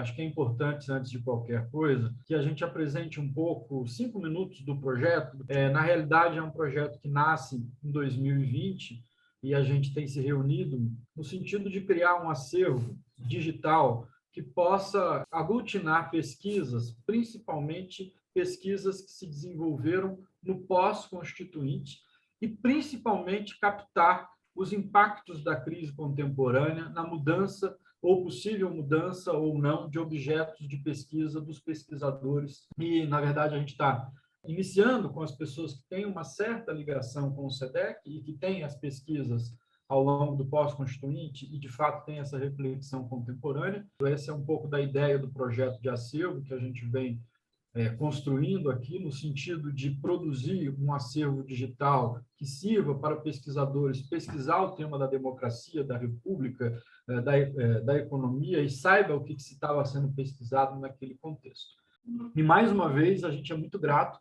acho que é importante, antes de qualquer coisa, que a gente apresente um pouco, 5 minutos do projeto. Na realidade, é um projeto que nasce em 2020 e a gente tem se reunido no sentido de criar um acervo digital que possa aglutinar pesquisas, principalmente pesquisas que se desenvolveram no pós-constituinte e, principalmente, captar os impactos da crise contemporânea na mudança ou possível mudança ou não de objetos de pesquisa dos pesquisadores. E, na verdade, a gente está iniciando com as pessoas que têm uma certa ligação com o SEDEC e que têm as pesquisas ao longo do pós-constituinte e, de fato, tem essa reflexão contemporânea. Essa é um pouco da ideia do projeto de acervo que a gente vem construindo aqui, no sentido de produzir um acervo digital que sirva para pesquisadores pesquisar o tema da democracia, da república, da economia e saiba o que estava sendo pesquisado naquele contexto. E, mais uma vez, a gente é muito grato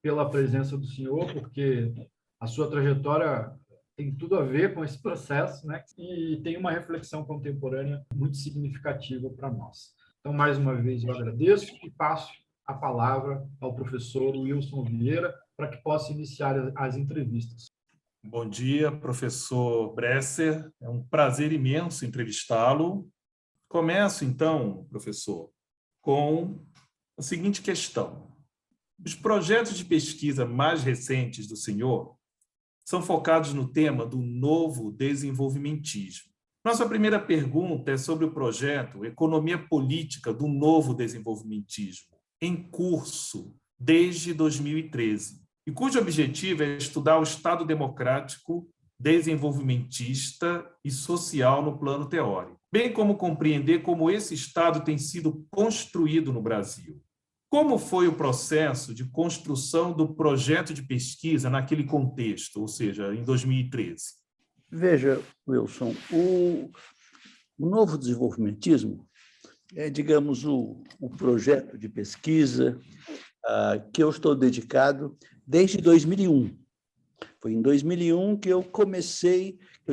pela presença do senhor, porque a sua trajetória tem tudo a ver com esse processo, né? E tem uma reflexão contemporânea muito significativa para nós. Então, mais uma vez, eu agradeço e passo a palavra ao professor Wilson Vieira para que possa iniciar as entrevistas. Bom dia, professor Bresser. É um prazer imenso entrevistá-lo. Começo, então, professor, com a seguinte questão. Os projetos de pesquisa mais recentes do senhor são focados no tema do novo desenvolvimentismo. Nossa primeira pergunta é sobre o projeto Economia Política do Novo Desenvolvimentismo, em curso desde 2013, e cujo objetivo é estudar o Estado democrático, desenvolvimentista e social no plano teórico, bem como compreender como esse Estado tem sido construído no Brasil. Como foi o processo de construção do projeto de pesquisa naquele contexto, ou seja, em 2013? Veja, Wilson, o novo desenvolvimentismo é, digamos, o projeto de pesquisa que eu estou dedicado desde 2001. Foi em 2001 que eu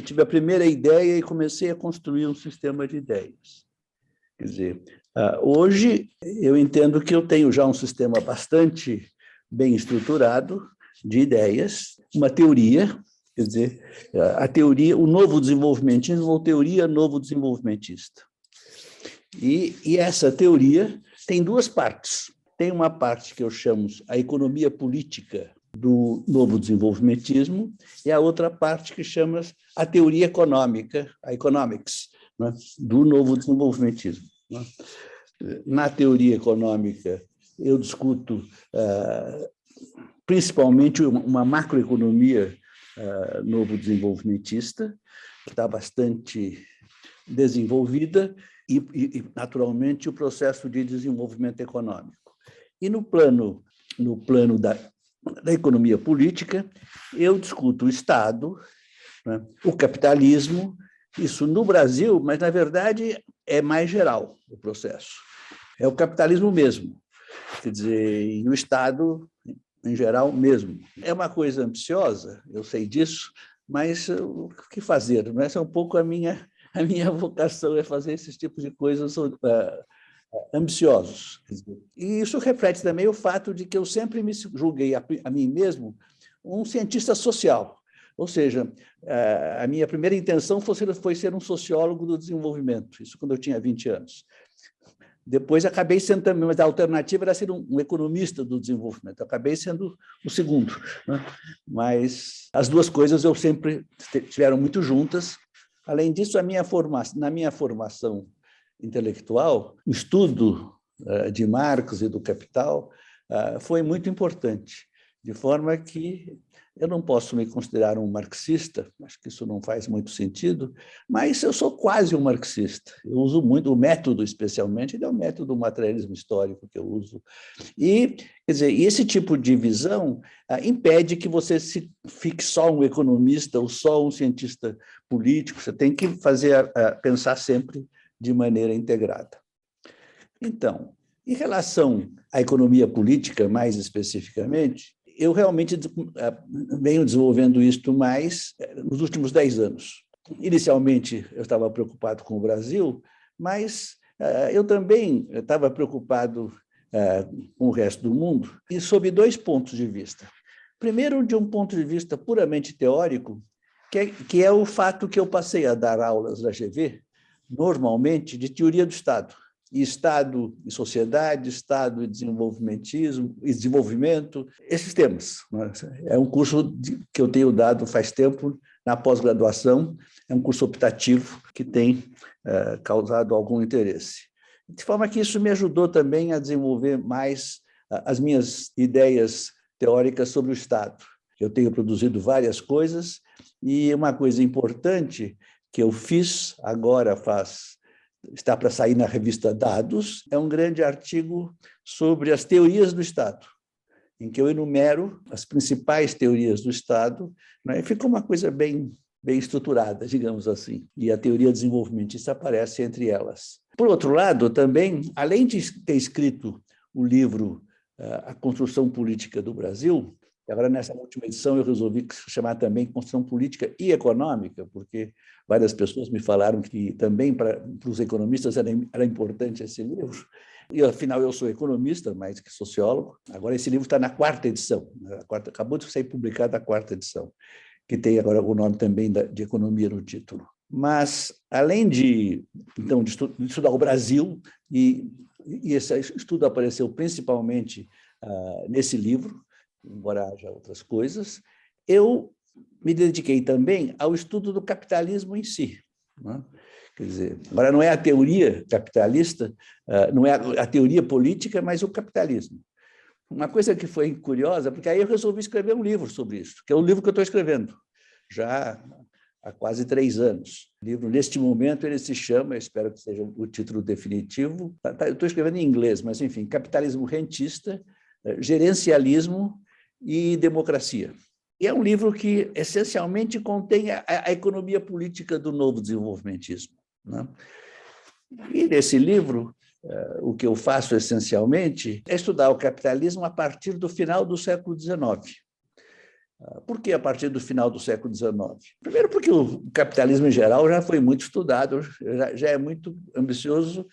tive a primeira ideia e comecei a construir um sistema de ideias. Quer dizer, hoje eu entendo que eu tenho já um sistema bastante bem estruturado de ideias, uma teoria, quer dizer, a teoria, o novo desenvolvimentismo, ou teoria novo desenvolvimentista. E essa teoria tem duas partes. Tem uma parte que eu chamo a economia política do novo desenvolvimentismo e a outra parte que chama a teoria econômica, a economics, né, do novo desenvolvimentismo. Né? Na teoria econômica, eu discuto principalmente uma macroeconomia novo desenvolvimentista, que está bastante desenvolvida, e, naturalmente, o processo de desenvolvimento econômico. E no plano da economia política, eu discuto o Estado, né, o capitalismo, isso no Brasil, mas, na verdade, é mais geral o processo. É o capitalismo mesmo, quer dizer, e o Estado, em geral, mesmo. É uma coisa ambiciosa, eu sei disso, mas o que fazer? Essa é um pouco a minha vocação, é fazer esses tipos de coisas ambiciosos. E isso reflete também o fato de que eu sempre me julguei a mim mesmo um cientista social. Ou seja, a minha primeira intenção foi ser um sociólogo do desenvolvimento, isso quando eu tinha 20 anos. Depois acabei sendo também, mas a alternativa era ser um economista do desenvolvimento. Eu acabei sendo o segundo, né? Mas as duas coisas eu sempre estiveram muito juntas. Além disso, na minha formação intelectual, o estudo de Marx e do Capital foi muito importante, de forma que eu não posso me considerar um marxista, acho que isso não faz muito sentido, mas eu sou quase um marxista. Eu uso muito o método, especialmente, ele é o método do materialismo histórico que eu uso. E, quer dizer, esse tipo de visão impede que você fique só um economista ou só um cientista político, você tem que pensar sempre de maneira integrada. Então, em relação à economia política, mais especificamente, eu realmente venho desenvolvendo isto mais nos últimos 10 anos. Inicialmente, eu estava preocupado com o Brasil, mas Eu também estava preocupado com o resto do mundo e sob dois pontos de vista. Primeiro, de um ponto de vista puramente teórico, que é o fato que eu passei a dar aulas na GV, normalmente, de teoria do Estado. Estado e sociedade, Estado e desenvolvimentismo, e desenvolvimento, esses temas. É um curso que eu tenho dado faz tempo na pós-graduação, é um curso optativo que tem causado algum interesse. De forma que isso me ajudou também a desenvolver mais as minhas ideias teóricas sobre o Estado. Eu tenho produzido várias coisas e uma coisa importante que eu fiz agora está para sair na revista Dados, é um grande artigo sobre as teorias do Estado, em que eu enumero as principais teorias do Estado, né? E fica uma coisa bem estruturada, digamos assim, e a teoria desenvolvimentista aparece entre elas. Por outro lado, também, além de ter escrito o livro A Construção Política do Brasil, agora, nessa última edição, eu resolvi chamar também Construção Política e Econômica, porque várias pessoas me falaram que também para os economistas era importante esse livro. E, afinal, eu sou economista, mais que sociólogo. Agora, esse livro está na 4ª edição. Acabou de sair publicada a 4ª edição, que tem agora o nome também de Economia no título. Mas, além de estudar o Brasil, e esse estudo apareceu principalmente nesse livro, embora haja outras coisas, eu me dediquei também ao estudo do capitalismo em si. Né? Quer dizer, agora não é a teoria capitalista, não é a teoria política, mas o capitalismo. Uma coisa que foi curiosa, porque aí eu resolvi escrever um livro sobre isso, que é o livro que eu estou escrevendo, já há quase 3 anos. O livro, neste momento, ele se chama, eu espero que seja o título definitivo, eu estou escrevendo em inglês, mas, enfim, Capitalismo Rentista, Gerencialismo e Democracia. E é um livro que, essencialmente, contém a economia política do novo desenvolvimentismo. Né? E, nesse livro, o que eu faço, essencialmente, é estudar o capitalismo a partir do final do século XIX. Por que a partir do final do século XIX? Primeiro, porque o capitalismo, em geral, já foi muito estudado, já é muito ambicioso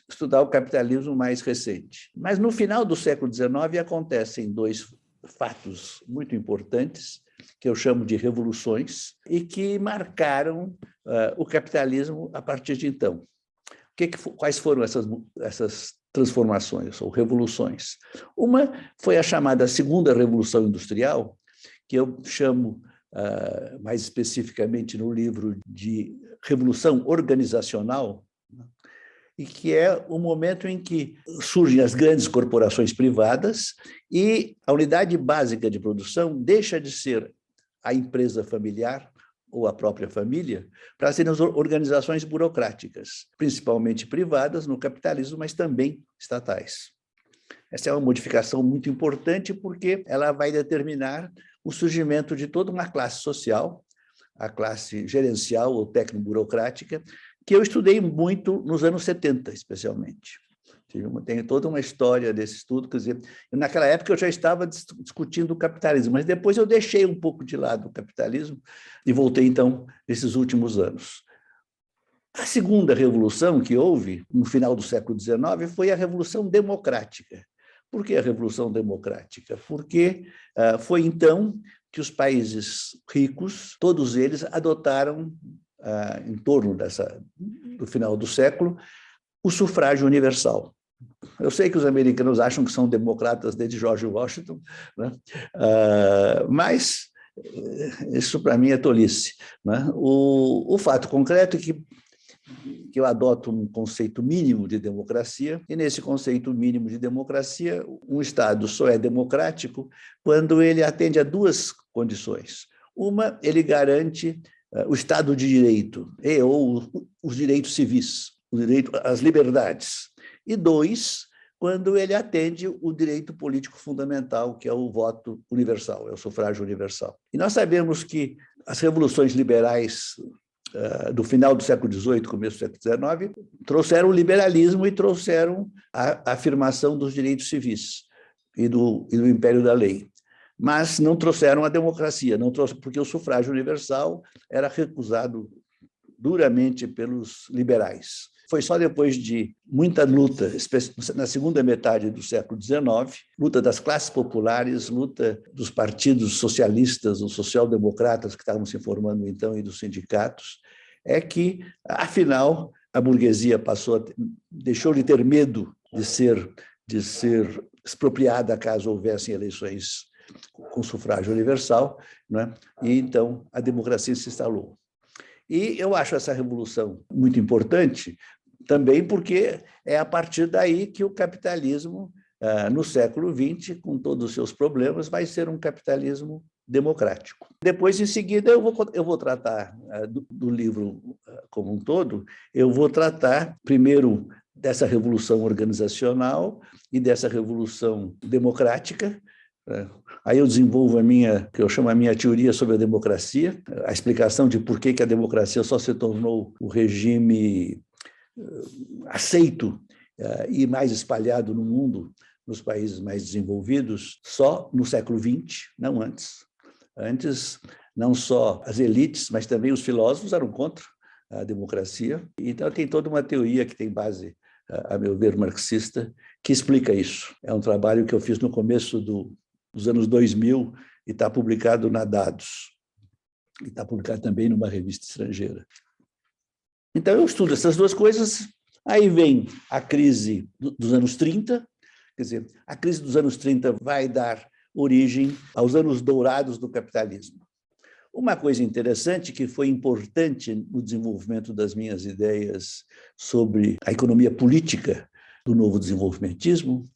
estudar o capitalismo mais recente. Mas, no final do século XIX, acontecem 2 fatos muito importantes, que eu chamo de revoluções, e que marcaram o capitalismo a partir de então. Quais foram essas transformações ou revoluções? Uma foi a chamada Segunda Revolução Industrial, que eu chamo, mais especificamente no livro, de Revolução Organizacional, e que é o momento em que surgem as grandes corporações privadas e a unidade básica de produção deixa de ser a empresa familiar ou a própria família para serem as organizações burocráticas, principalmente privadas no capitalismo, mas também estatais. Essa é uma modificação muito importante porque ela vai determinar o surgimento de toda uma classe social, a classe gerencial ou tecnoburocrática, que eu estudei muito nos anos 70, especialmente. Tem toda uma história desse estudo, quer dizer, naquela época eu já estava discutindo o capitalismo, mas depois eu deixei um pouco de lado o capitalismo e voltei, então, nesses últimos anos. A segunda revolução que houve, no final do século XIX, foi a Revolução Democrática. Por que a Revolução Democrática? Porque foi então que os países ricos, todos eles adotaram, em torno do final do século, o sufrágio universal. Eu sei que os americanos acham que são democratas desde George Washington, né? Mas isso, para mim, é tolice. Né? O fato concreto é que eu adoto um conceito mínimo de democracia, e nesse conceito mínimo de democracia, um Estado só é democrático quando ele atende a 2 condições. Uma, ele garante o Estado de Direito, ou os direitos civis, as liberdades. E 2, quando ele atende o direito político fundamental, que é o voto universal, é o sufrágio universal. E nós sabemos que as revoluções liberais do final do século XVIII, começo do século XIX, trouxeram o liberalismo e trouxeram a afirmação dos direitos civis e do império da lei. Mas não trouxeram a democracia, porque o sufrágio universal era recusado duramente pelos liberais. Foi só depois de muita luta, na segunda metade do século XIX, luta das classes populares, luta dos partidos socialistas ou social-democratas que estavam se formando então e dos sindicatos, é que, afinal, a burguesia deixou de ter medo de ser expropriada caso houvessem eleições com sufrágio universal, né? E então a democracia se instalou. E eu acho essa revolução muito importante também porque é a partir daí que o capitalismo, no século XX, com todos os seus problemas, vai ser um capitalismo democrático. Depois, em seguida, eu vou tratar do livro como um todo, eu vou tratar primeiro dessa revolução organizacional e dessa revolução democrática. Aí eu desenvolvo que eu chamo a minha teoria sobre a democracia, a explicação de por que a democracia só se tornou o regime aceito e mais espalhado no mundo, nos países mais desenvolvidos, só no século XX, não antes. Antes, não só as elites, mas também os filósofos eram contra a democracia. Então, tem toda uma teoria que tem base, a meu ver, marxista, que explica isso. É um trabalho que eu fiz no começo dos anos 2000 e está publicado na Dados. E está publicado também numa revista estrangeira. Então, eu estudo essas duas coisas. Aí vem a crise dos anos 30, quer dizer, a crise dos anos 30 vai dar origem aos anos dourados do capitalismo. Uma coisa interessante que foi importante no desenvolvimento das minhas ideias sobre a economia política do novo desenvolvimentismo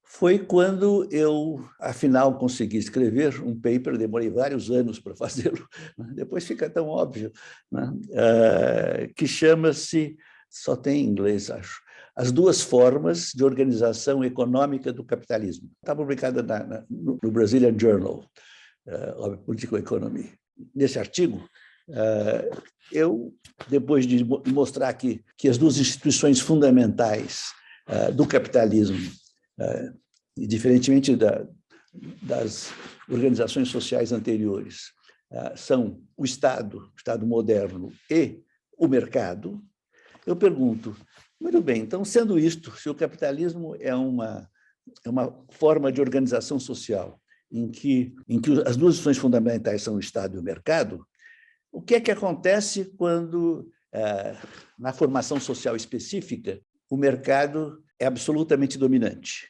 foi quando eu, afinal, consegui escrever um paper, demorei vários anos para fazê-lo, depois fica tão óbvio, né? Que chama-se, só tem em inglês, acho, As Duas Formas de Organização Econômica do Capitalismo. Está publicada no Brazilian Journal of Political Economy. Nesse artigo, eu, depois de mostrar que as duas instituições fundamentais do capitalismo, e diferentemente das organizações sociais anteriores, são o Estado moderno e o mercado, eu pergunto, muito bem, então, sendo isto, se o capitalismo é uma forma de organização social em que as duas instituições fundamentais são o Estado e o mercado, o que é que acontece quando, na formação social específica, o mercado é absolutamente dominante?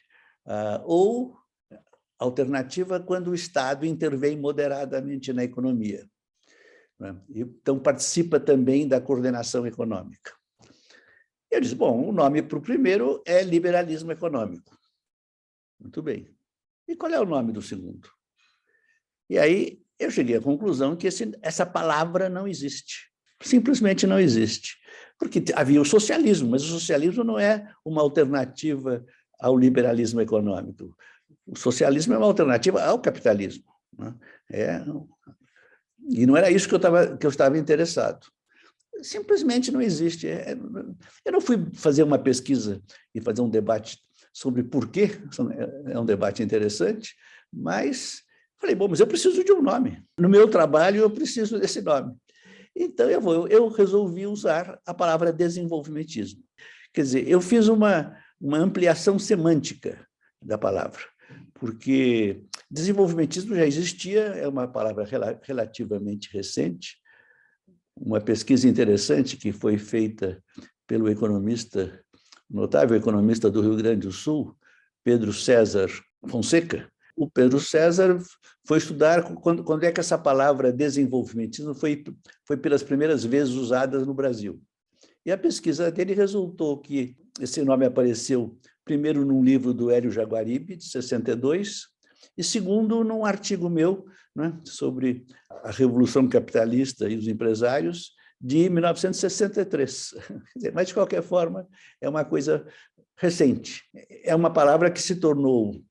Ou, alternativa, quando o Estado intervém moderadamente na economia, né? Então, participa também da coordenação econômica. Eu disse, bom, o nome para o primeiro é liberalismo econômico. Muito bem. E qual é o nome do segundo? E aí eu cheguei à conclusão que essa palavra não existe. Simplesmente não existe. Porque havia o socialismo, mas o socialismo não é uma alternativa ao liberalismo econômico. O socialismo é uma alternativa ao capitalismo, né? E não era isso que eu estava interessado. Simplesmente não existe. Eu não fui fazer uma pesquisa e fazer um debate sobre por quê, é um debate interessante, mas falei, bom, mas eu preciso de um nome. No meu trabalho, eu preciso desse nome. Então, eu resolvi usar a palavra desenvolvimentismo. Quer dizer, eu fiz uma ampliação semântica da palavra, porque desenvolvimentismo já existia, é uma palavra relativamente recente. Uma pesquisa interessante que foi feita pelo notável economista do Rio Grande do Sul, Pedro César Fonseca. O Pedro César foi estudar quando é que essa palavra desenvolvimentismo foi pelas primeiras vezes usada no Brasil. E a pesquisa dele resultou que esse nome apareceu primeiro num livro do Hélio Jaguaribe, de 62, e segundo num artigo meu, né, sobre a Revolução Capitalista e os Empresários, de 1963. Mas, de qualquer forma, é uma coisa recente. É uma palavra que se tornou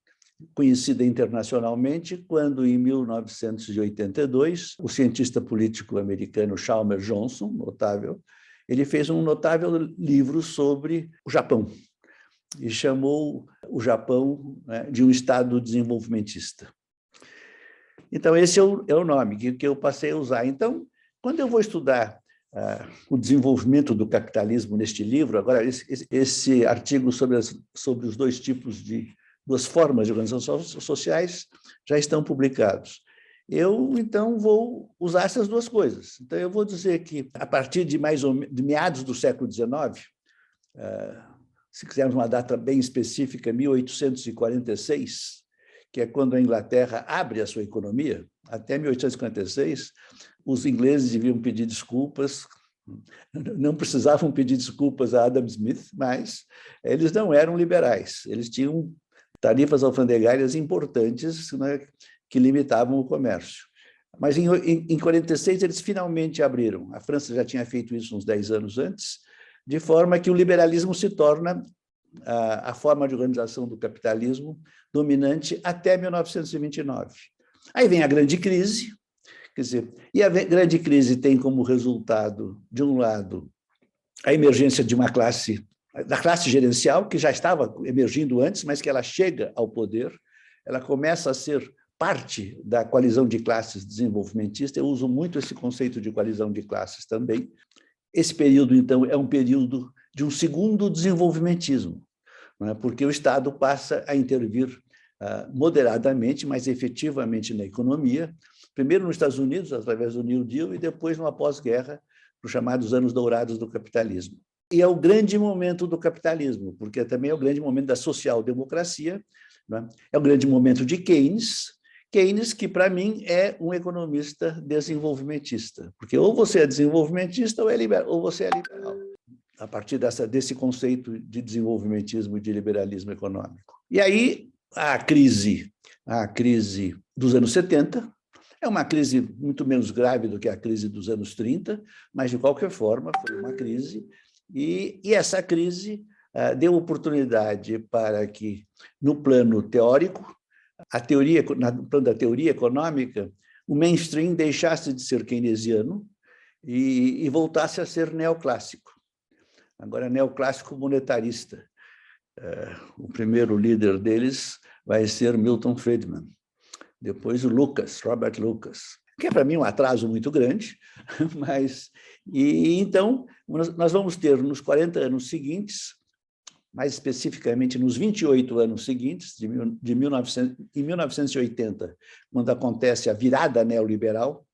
conhecida internacionalmente quando, em 1982, o cientista político americano Chalmers Johnson, notável, ele fez um notável livro sobre o Japão e chamou o Japão, né, de um Estado desenvolvimentista. Então, esse é o nome que eu passei a usar. Então, quando eu vou estudar o desenvolvimento do capitalismo neste livro. Agora, esse artigo sobre os duas formas de organização sociais já estão publicados. Eu, então, vou usar essas duas coisas. Então, eu vou dizer que, a partir de meados do século XIX, se quisermos uma data bem específica, 1846, que é quando a Inglaterra abre a sua economia, até 1846, os ingleses deviam pedir desculpas, não precisavam pedir desculpas a Adam Smith, mas eles não eram liberais, eles tinham tarifas alfandegárias importantes, né, que limitavam o comércio. Mas em 46 eles finalmente abriram. A França já tinha feito isso uns 10 anos antes, de forma que o liberalismo se torna a forma de organização do capitalismo dominante até 1929. Aí vem a grande crise, quer dizer, e a grande crise tem como resultado, de um lado, a emergência de da classe gerencial, que já estava emergindo antes, mas que ela chega ao poder, ela começa a ser parte da coalizão de classes desenvolvimentista. Eu uso muito esse conceito de coalizão de classes também. Esse período, então, é um período de um segundo desenvolvimentismo, né? Porque o Estado passa a intervir moderadamente, mas efetivamente na economia, primeiro nos Estados Unidos, através do New Deal, e depois, no pós-guerra, os chamados anos dourados do capitalismo. E é o grande momento do capitalismo, porque também é o grande momento da social-democracia, né? É o grande momento de Keynes, que, para mim, é um economista desenvolvimentista, porque ou você é desenvolvimentista ou você é liberal, a partir desse conceito de desenvolvimentismo e de liberalismo econômico. E aí, a crise dos anos 70 é uma crise muito menos grave do que a crise dos anos 30, mas, de qualquer forma, foi uma crise, e essa crise deu oportunidade para que, no plano teórico, no plano da teoria econômica, o mainstream deixasse de ser keynesiano e voltasse a ser neoclássico. Agora, neoclássico monetarista. O primeiro líder deles vai ser Milton Friedman. Depois o Robert Lucas, que é, para mim, um atraso muito grande, mas... então, nós vamos ter, nos 40 anos seguintes, mais especificamente nos 28 anos seguintes, em 1980, quando acontece a virada neoliberal.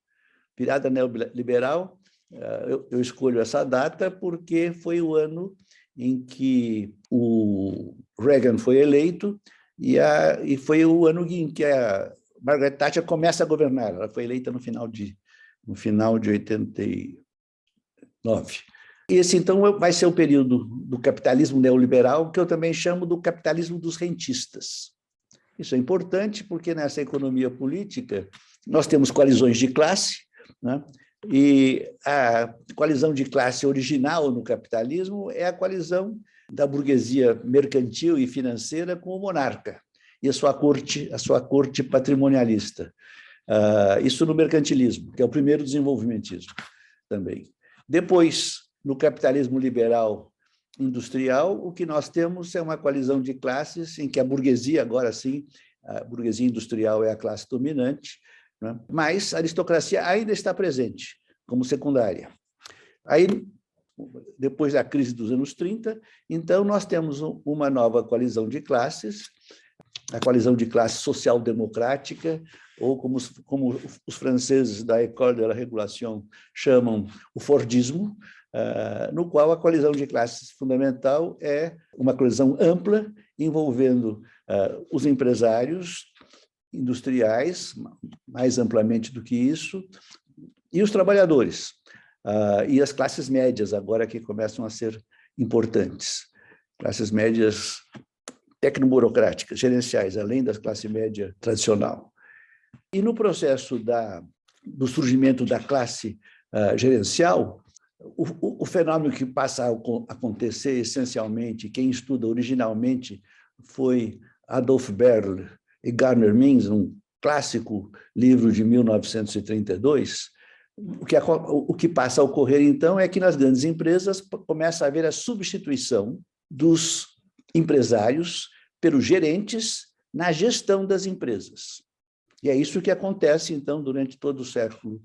Eu escolho essa data porque foi o ano em que o Reagan foi eleito e foi o ano em que a Margaret Thatcher começa a governar. Ela foi eleita no final de 89. Esse, então, vai ser o período do capitalismo neoliberal, que eu também chamo do capitalismo dos rentistas. Isso é importante porque, nessa economia política, nós temos coalizões de classe, né? E a coalizão de classe original no capitalismo é a coalizão da burguesia mercantil e financeira com o monarca e a sua corte patrimonialista. Isso no mercantilismo, que é o primeiro desenvolvimentismo também. Depois, no capitalismo liberal industrial, o que nós temos é uma coalizão de classes em que a burguesia, agora sim, a burguesia industrial é a classe dominante, né? Mas a aristocracia ainda está presente como secundária. Aí, depois da crise dos anos 30, então nós temos uma nova coalizão de classes, a coalizão de classe social-democrática, ou como os franceses da École de la Régulation chamam, o Fordismo, no qual a coalizão de classes fundamental é uma coalizão ampla, envolvendo os empresários industriais, mais amplamente do que isso, e os trabalhadores, e as classes médias, agora que começam a ser importantes. Classes médias tecnoburocráticas, gerenciais, além da classe média tradicional. E no processo do surgimento da classe gerencial, o fenômeno que passa a acontecer essencialmente, quem estuda originalmente foi Adolf Berle e Garner Means, um clássico livro de 1932, o que passa a ocorrer, então, é que nas grandes empresas começa a haver a substituição dos empresários pelos gerentes na gestão das empresas. E é isso que acontece, então, durante todo o século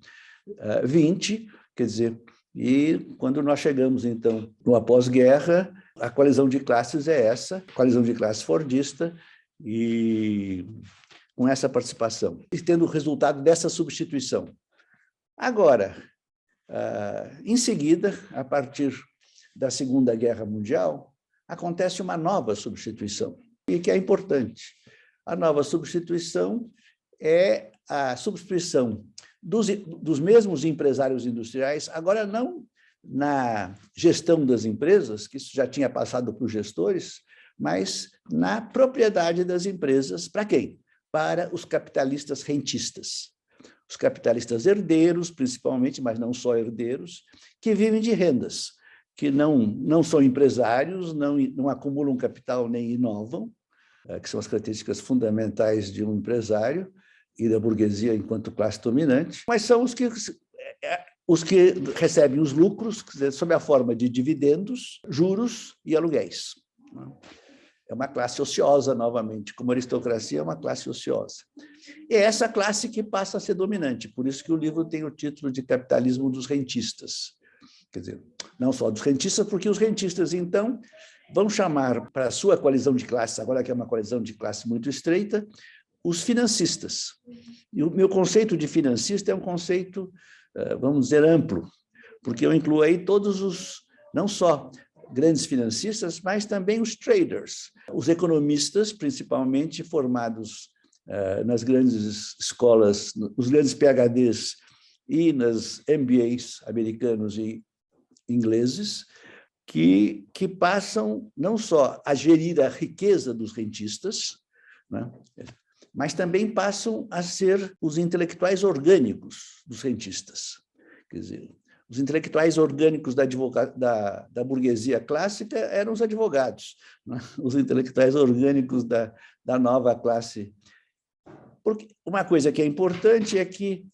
XX, quer dizer, E quando nós chegamos, então, no após-guerra, a coalizão de classes é essa, coalizão de classes fordista, e com essa participação, e tendo o resultado dessa substituição. Agora, em seguida, a partir da Segunda Guerra Mundial, acontece uma nova substituição, e que é importante. A nova substituição é a substituição dos mesmos empresários industriais, agora não na gestão das empresas, que isso já tinha passado para os gestores, mas na propriedade das empresas. Para quem? Para os capitalistas rentistas. Os capitalistas herdeiros, principalmente, mas não só herdeiros, que vivem de rendas, que não são empresários, não acumulam capital nem inovam, que são as características fundamentais de um empresário e da burguesia enquanto classe dominante, mas são os que recebem os lucros, quer dizer, sob a forma de dividendos, juros e aluguéis. É uma classe ociosa, novamente, como a aristocracia é uma classe ociosa. E é essa classe que passa a ser dominante, por isso que o livro tem o título de Capitalismo dos Rentistas. Quer dizer, não só dos rentistas, porque os rentistas, então, vão chamar para a sua coalizão de classes, agora que é uma coalizão de classe muito estreita, os financistas. E o meu conceito de financista é um conceito, vamos dizer, amplo, porque eu incluo aí todos os, não só grandes financistas, mas também os traders, os economistas, principalmente formados nas grandes escolas, nos grandes PhDs e nas MBAs americanos e ingleses, que passam não só a gerir a riqueza dos rentistas, né, mas também passam a ser os intelectuais orgânicos dos rentistas. Quer dizer, os intelectuais orgânicos da burguesia clássica eram os advogados, né? Os intelectuais orgânicos da nova classe. Porque uma coisa que é importante é que,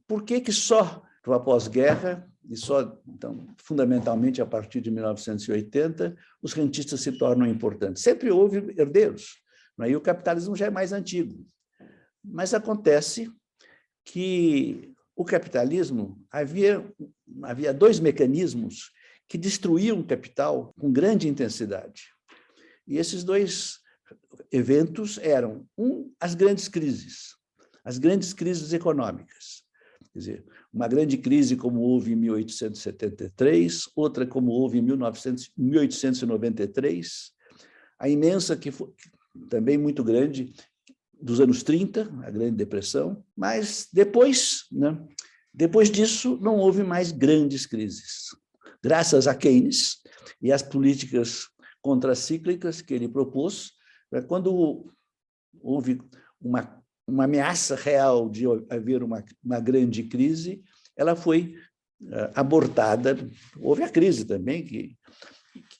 por que só no após-guerra, e só, então, fundamentalmente a partir de 1980, os rentistas se tornam importantes? Sempre houve herdeiros, e o capitalismo já é mais antigo. Mas acontece que o capitalismo, havia dois mecanismos que destruíam o capital com grande intensidade. E esses dois eventos eram, as grandes crises econômicas. Quer dizer, uma grande crise como houve em 1873, outra como houve em 1893, a imensa, que foi também muito grande, dos anos 30, a Grande Depressão, mas depois disso não houve mais grandes crises. Graças a Keynes e às políticas contracíclicas que ele propôs, quando houve uma ameaça real de haver uma grande crise, ela foi abortada. Houve a crise também, que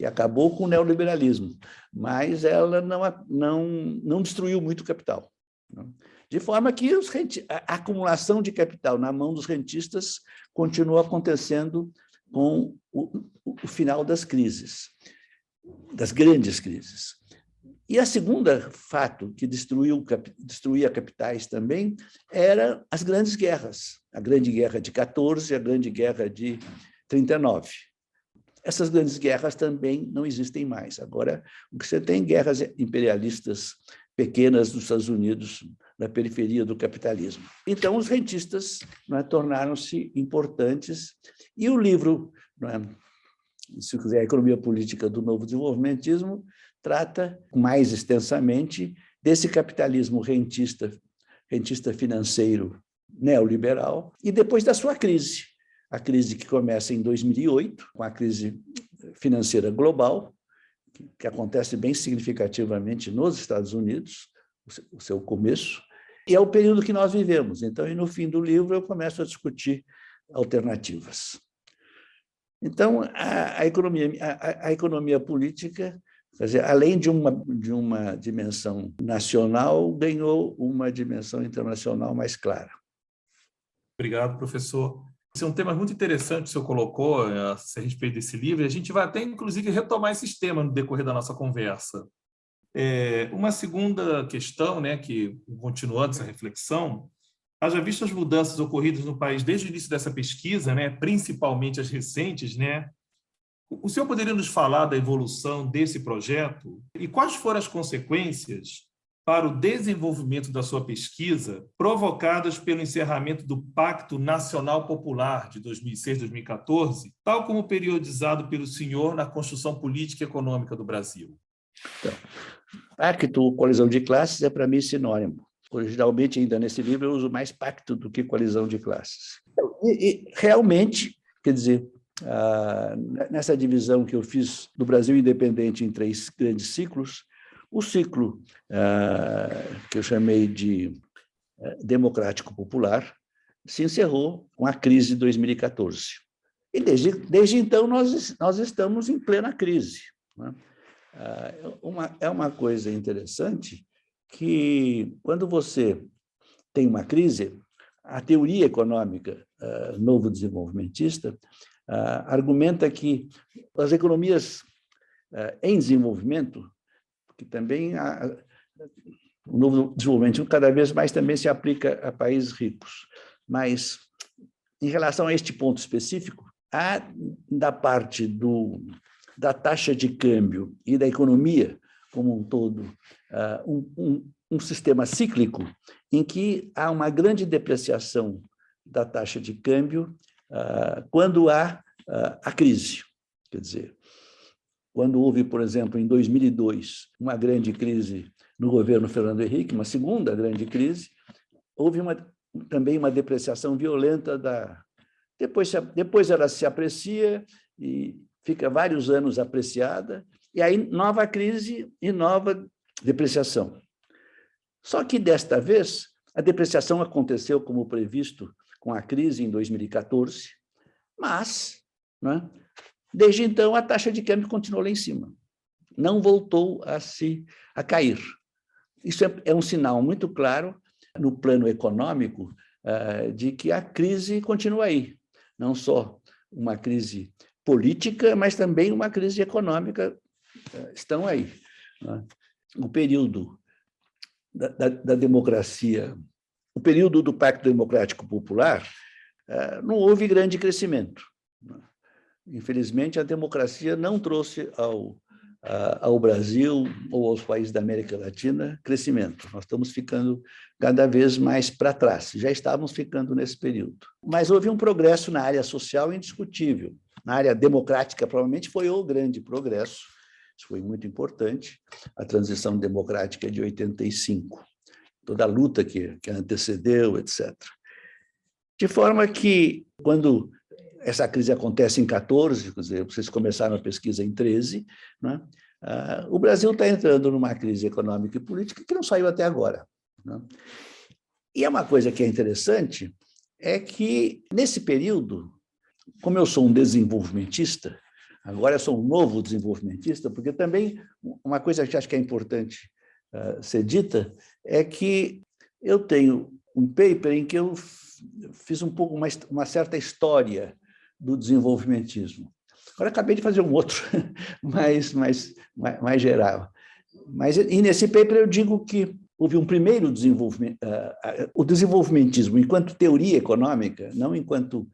acabou com o neoliberalismo, mas ela não destruiu muito o capital. De forma que a acumulação de capital na mão dos rentistas continua acontecendo com o final das crises, das grandes crises. E a segunda fato que destruía capitais também era as grandes guerras, a Grande Guerra de 14 e a Grande Guerra de 39. Essas grandes guerras também não existem mais. Agora, o que você tem guerras imperialistas pequenas dos Estados Unidos, na periferia do capitalismo. Então, os rentistas tornaram-se importantes, e o livro, se quiser, a Economia Política do Novo Desenvolvimentismo, trata mais extensamente desse capitalismo rentista financeiro neoliberal, e depois da sua crise. A crise que começa em 2008, com a crise financeira global, que acontece bem significativamente nos Estados Unidos, o seu começo, e é o período que nós vivemos. Então, e no fim do livro, eu começo a discutir alternativas. Então, a economia política, quer dizer, além de uma dimensão nacional, ganhou uma dimensão internacional mais clara. Obrigado, professor. Esse é um tema muito interessante que o senhor colocou a respeito desse livro, e a gente vai até, inclusive, retomar esses temas no decorrer da nossa conversa. Uma segunda questão, que, continuando essa reflexão, haja visto as mudanças ocorridas no país desde o início dessa pesquisa, né, principalmente as recentes, né, o senhor poderia nos falar da evolução desse projeto e quais foram as consequências para o desenvolvimento da sua pesquisa provocadas pelo encerramento do Pacto Nacional Popular de 2006-2014, tal como periodizado pelo senhor na construção política e econômica do Brasil? Então, pacto, coalizão de classes, é para mim sinônimo. Originalmente, ainda nesse livro, eu uso mais pacto do que coalizão de classes. E realmente, quer dizer, nessa divisão que eu fiz do Brasil independente em 3 grandes ciclos, o ciclo que eu chamei de democrático popular se encerrou com a crise de 2014. E desde então nós estamos em plena crise, né? É uma coisa interessante que, quando você tem uma crise, a teoria econômica novo desenvolvimentista argumenta que as economias em desenvolvimento, que também o novo desenvolvimento cada vez mais também se aplica a países ricos, mas em relação a este ponto específico, há da parte da taxa de câmbio e da economia como um todo um sistema cíclico em que há uma grande depreciação da taxa de câmbio quando há a crise. Quer dizer, quando houve, por exemplo, em 2002, uma grande crise no governo Fernando Henrique, uma segunda grande crise, houve também uma depreciação violenta Depois ela se aprecia e fica vários anos apreciada, e aí nova crise e nova depreciação. Só que, desta vez, a depreciação aconteceu como previsto com a crise em 2014, mas, né, desde então, a taxa de câmbio continuou lá em cima, não voltou a cair. Isso é um sinal muito claro, no plano econômico, de que a crise continua aí. Não só uma crise política, mas também uma crise econômica estão aí. O período da democracia, o período do Pacto Democrático Popular, não houve grande crescimento. Infelizmente, a democracia não trouxe ao Brasil ou aos países da América Latina crescimento. Nós estamos ficando cada vez mais para trás. Já estávamos ficando nesse período. Mas houve um progresso na área social indiscutível. Na área democrática, provavelmente, foi o grande progresso. Isso foi muito importante. A transição democrática de 85, toda a luta que antecedeu, etc. De forma que, quando essa crise acontece em 14, quer dizer, vocês começaram a pesquisa em 13, né? O Brasil está entrando numa crise econômica e política que não saiu até agora, né? E é uma coisa que é interessante, é que, nesse período, como eu sou um desenvolvimentista, agora eu sou um novo desenvolvimentista, porque também uma coisa que acho que é importante ser dita é que eu tenho um paper em que eu fiz um pouco uma certa história do desenvolvimentismo. Agora acabei de fazer um outro, mais geral. E nesse paper eu digo que houve um primeiro desenvolvimento, o desenvolvimentismo enquanto teoria econômica, não enquanto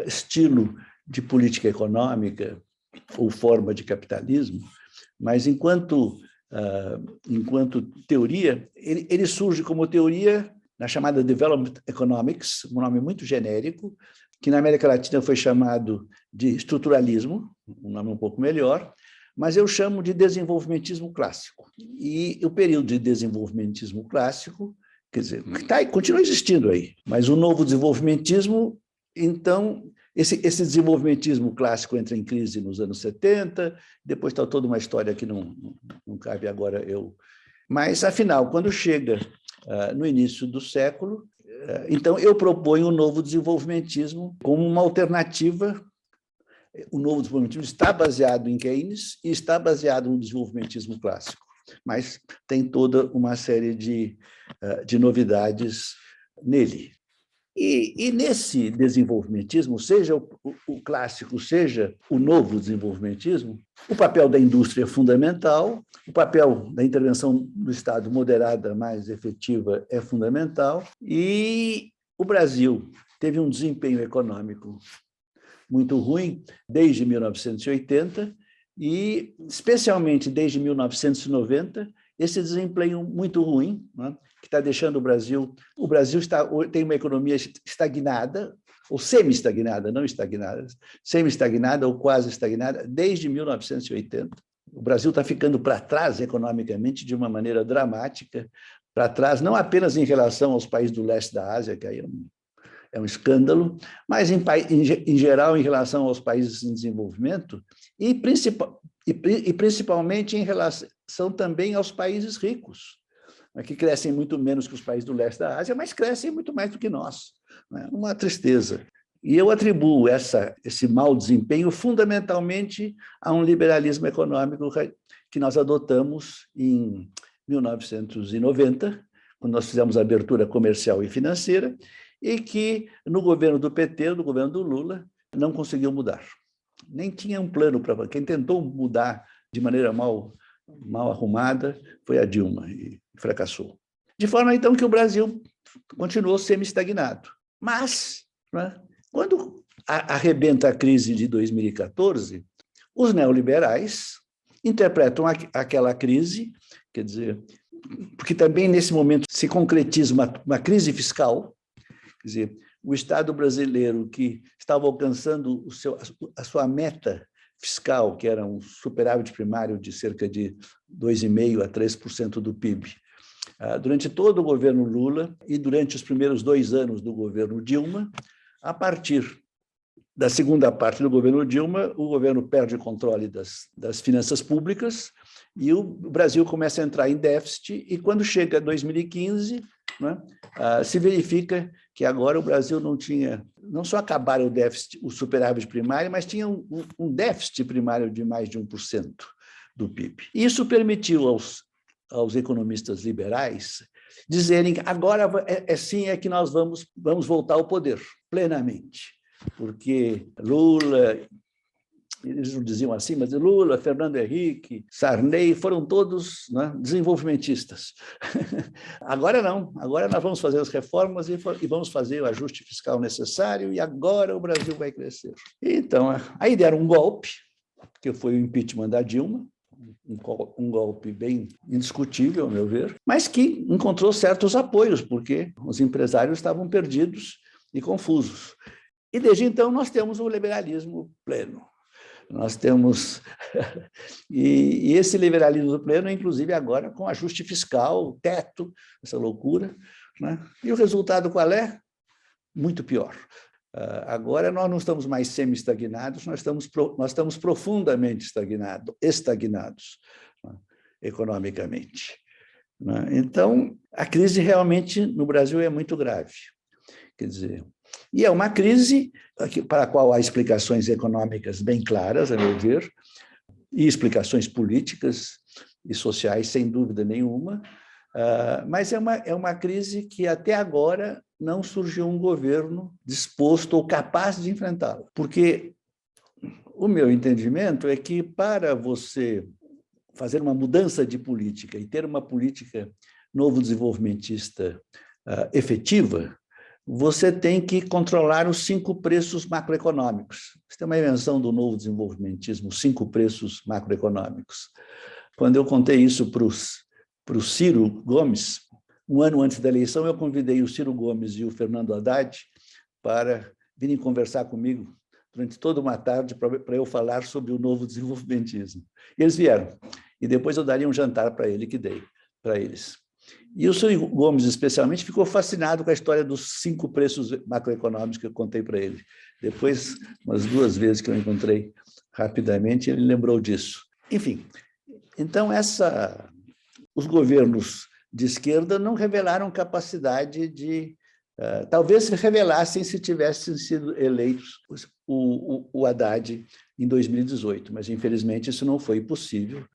estilo de política econômica ou forma de capitalismo, mas enquanto teoria, ele surge como teoria na chamada Development Economics, um nome muito genérico, que na América Latina foi chamado de estruturalismo, um nome um pouco melhor, mas eu chamo de desenvolvimentismo clássico. E o período de desenvolvimentismo clássico, quer dizer, continua existindo aí, mas o novo desenvolvimentismo, então, esse desenvolvimentismo clássico entra em crise nos anos 70, depois está toda uma história que não cabe agora eu... Mas, afinal, quando chega no início do século, então eu proponho o novo desenvolvimentismo como uma alternativa. O novo desenvolvimentismo está baseado em Keynes e está baseado no desenvolvimentismo clássico, mas tem toda uma série de novidades nele. E nesse desenvolvimentismo, seja o clássico, seja o novo desenvolvimentismo, o papel da indústria é fundamental, o papel da intervenção do Estado moderada, mais efetiva, é fundamental, e o Brasil teve um desempenho econômico muito ruim desde 1980 e, especialmente desde 1990, esse desempenho muito ruim, né, que está deixando o Brasil tem uma economia estagnada, ou semi-estagnada, não estagnada, semi-estagnada ou quase estagnada, desde 1980. O Brasil está ficando para trás economicamente de uma maneira dramática, para trás não apenas em relação aos países do leste da Ásia, que aí é um escândalo, mas em geral em relação aos países em desenvolvimento e principalmente em relação também aos países ricos, que crescem muito menos que os países do leste da Ásia, mas crescem muito mais do que nós. Uma tristeza. E eu atribuo esse mau desempenho fundamentalmente a um liberalismo econômico que nós adotamos em 1990, quando nós fizemos a abertura comercial e financeira, e que no governo do PT, no governo do Lula, não conseguiu mudar. Nem tinha um plano para... Quem tentou mudar de maneira mal arrumada foi a Dilma, e fracassou. De forma, então, que o Brasil continuou semi-estagnado. Mas, né, quando arrebenta a crise de 2014, os neoliberais interpretam aquela crise, quer dizer, porque também nesse momento se concretiza uma crise fiscal, quer dizer, o Estado brasileiro que estava alcançando a sua meta fiscal, que era um superávit primário de cerca de 2,5% a 3% do PIB, durante todo o governo Lula e durante os primeiros 2 anos do governo Dilma, a partir da segunda parte do governo Dilma, o governo perde o controle das finanças públicas e o Brasil começa a entrar em déficit, e quando chega 2015, né, se verifica que agora o Brasil não só acabaram o déficit, o superávit primário, mas tinha um déficit primário de mais de 1% do PIB. Isso permitiu aos economistas liberais dizerem que agora sim é que nós vamos voltar ao poder plenamente, porque Lula, eles não diziam assim, mas Lula, Fernando Henrique, Sarney foram todos, né, desenvolvimentistas. Agora não, agora nós vamos fazer as reformas e vamos fazer o ajuste fiscal necessário e agora o Brasil vai crescer. Então, aí deram um golpe, que foi o impeachment da Dilma, um golpe bem indiscutível, ao meu ver, mas que encontrou certos apoios, porque os empresários estavam perdidos e confusos. E desde então nós temos o liberalismo pleno. Nós temos... e esse liberalismo pleno, inclusive agora com ajuste fiscal, teto, essa loucura, né? E o resultado qual é? Muito pior. Agora nós não estamos mais semi-estagnados, nós estamos profundamente estagnados, né, economicamente. Né? Então, a crise realmente no Brasil é muito grave. Quer dizer, e é uma crise para a qual há explicações econômicas bem claras, a meu ver, e explicações políticas e sociais, sem dúvida nenhuma, mas é uma crise que até agora não surgiu um governo disposto ou capaz de enfrentá-la. Porque o meu entendimento é que para você fazer uma mudança de política e ter uma política novo desenvolvimentista efetiva, você tem que controlar os 5 preços macroeconômicos. Isso tem uma invenção do novo desenvolvimentismo, os 5 preços macroeconômicos. Quando eu contei isso para o Ciro Gomes, um ano antes da eleição, eu convidei o Ciro Gomes e o Fernando Haddad para virem conversar comigo durante toda uma tarde para eu falar sobre o novo desenvolvimentismo. E eles vieram. E depois eu daria um jantar para eles. E o Ciro Gomes, especialmente, ficou fascinado com a história dos 5 preços macroeconômicos que eu contei para ele. Depois, umas 2 vezes que eu encontrei rapidamente, ele lembrou disso. Enfim, então os governos de esquerda não revelaram capacidade de... talvez revelassem se tivessem sido eleitos o Haddad em 2018, mas, infelizmente, isso não foi possível.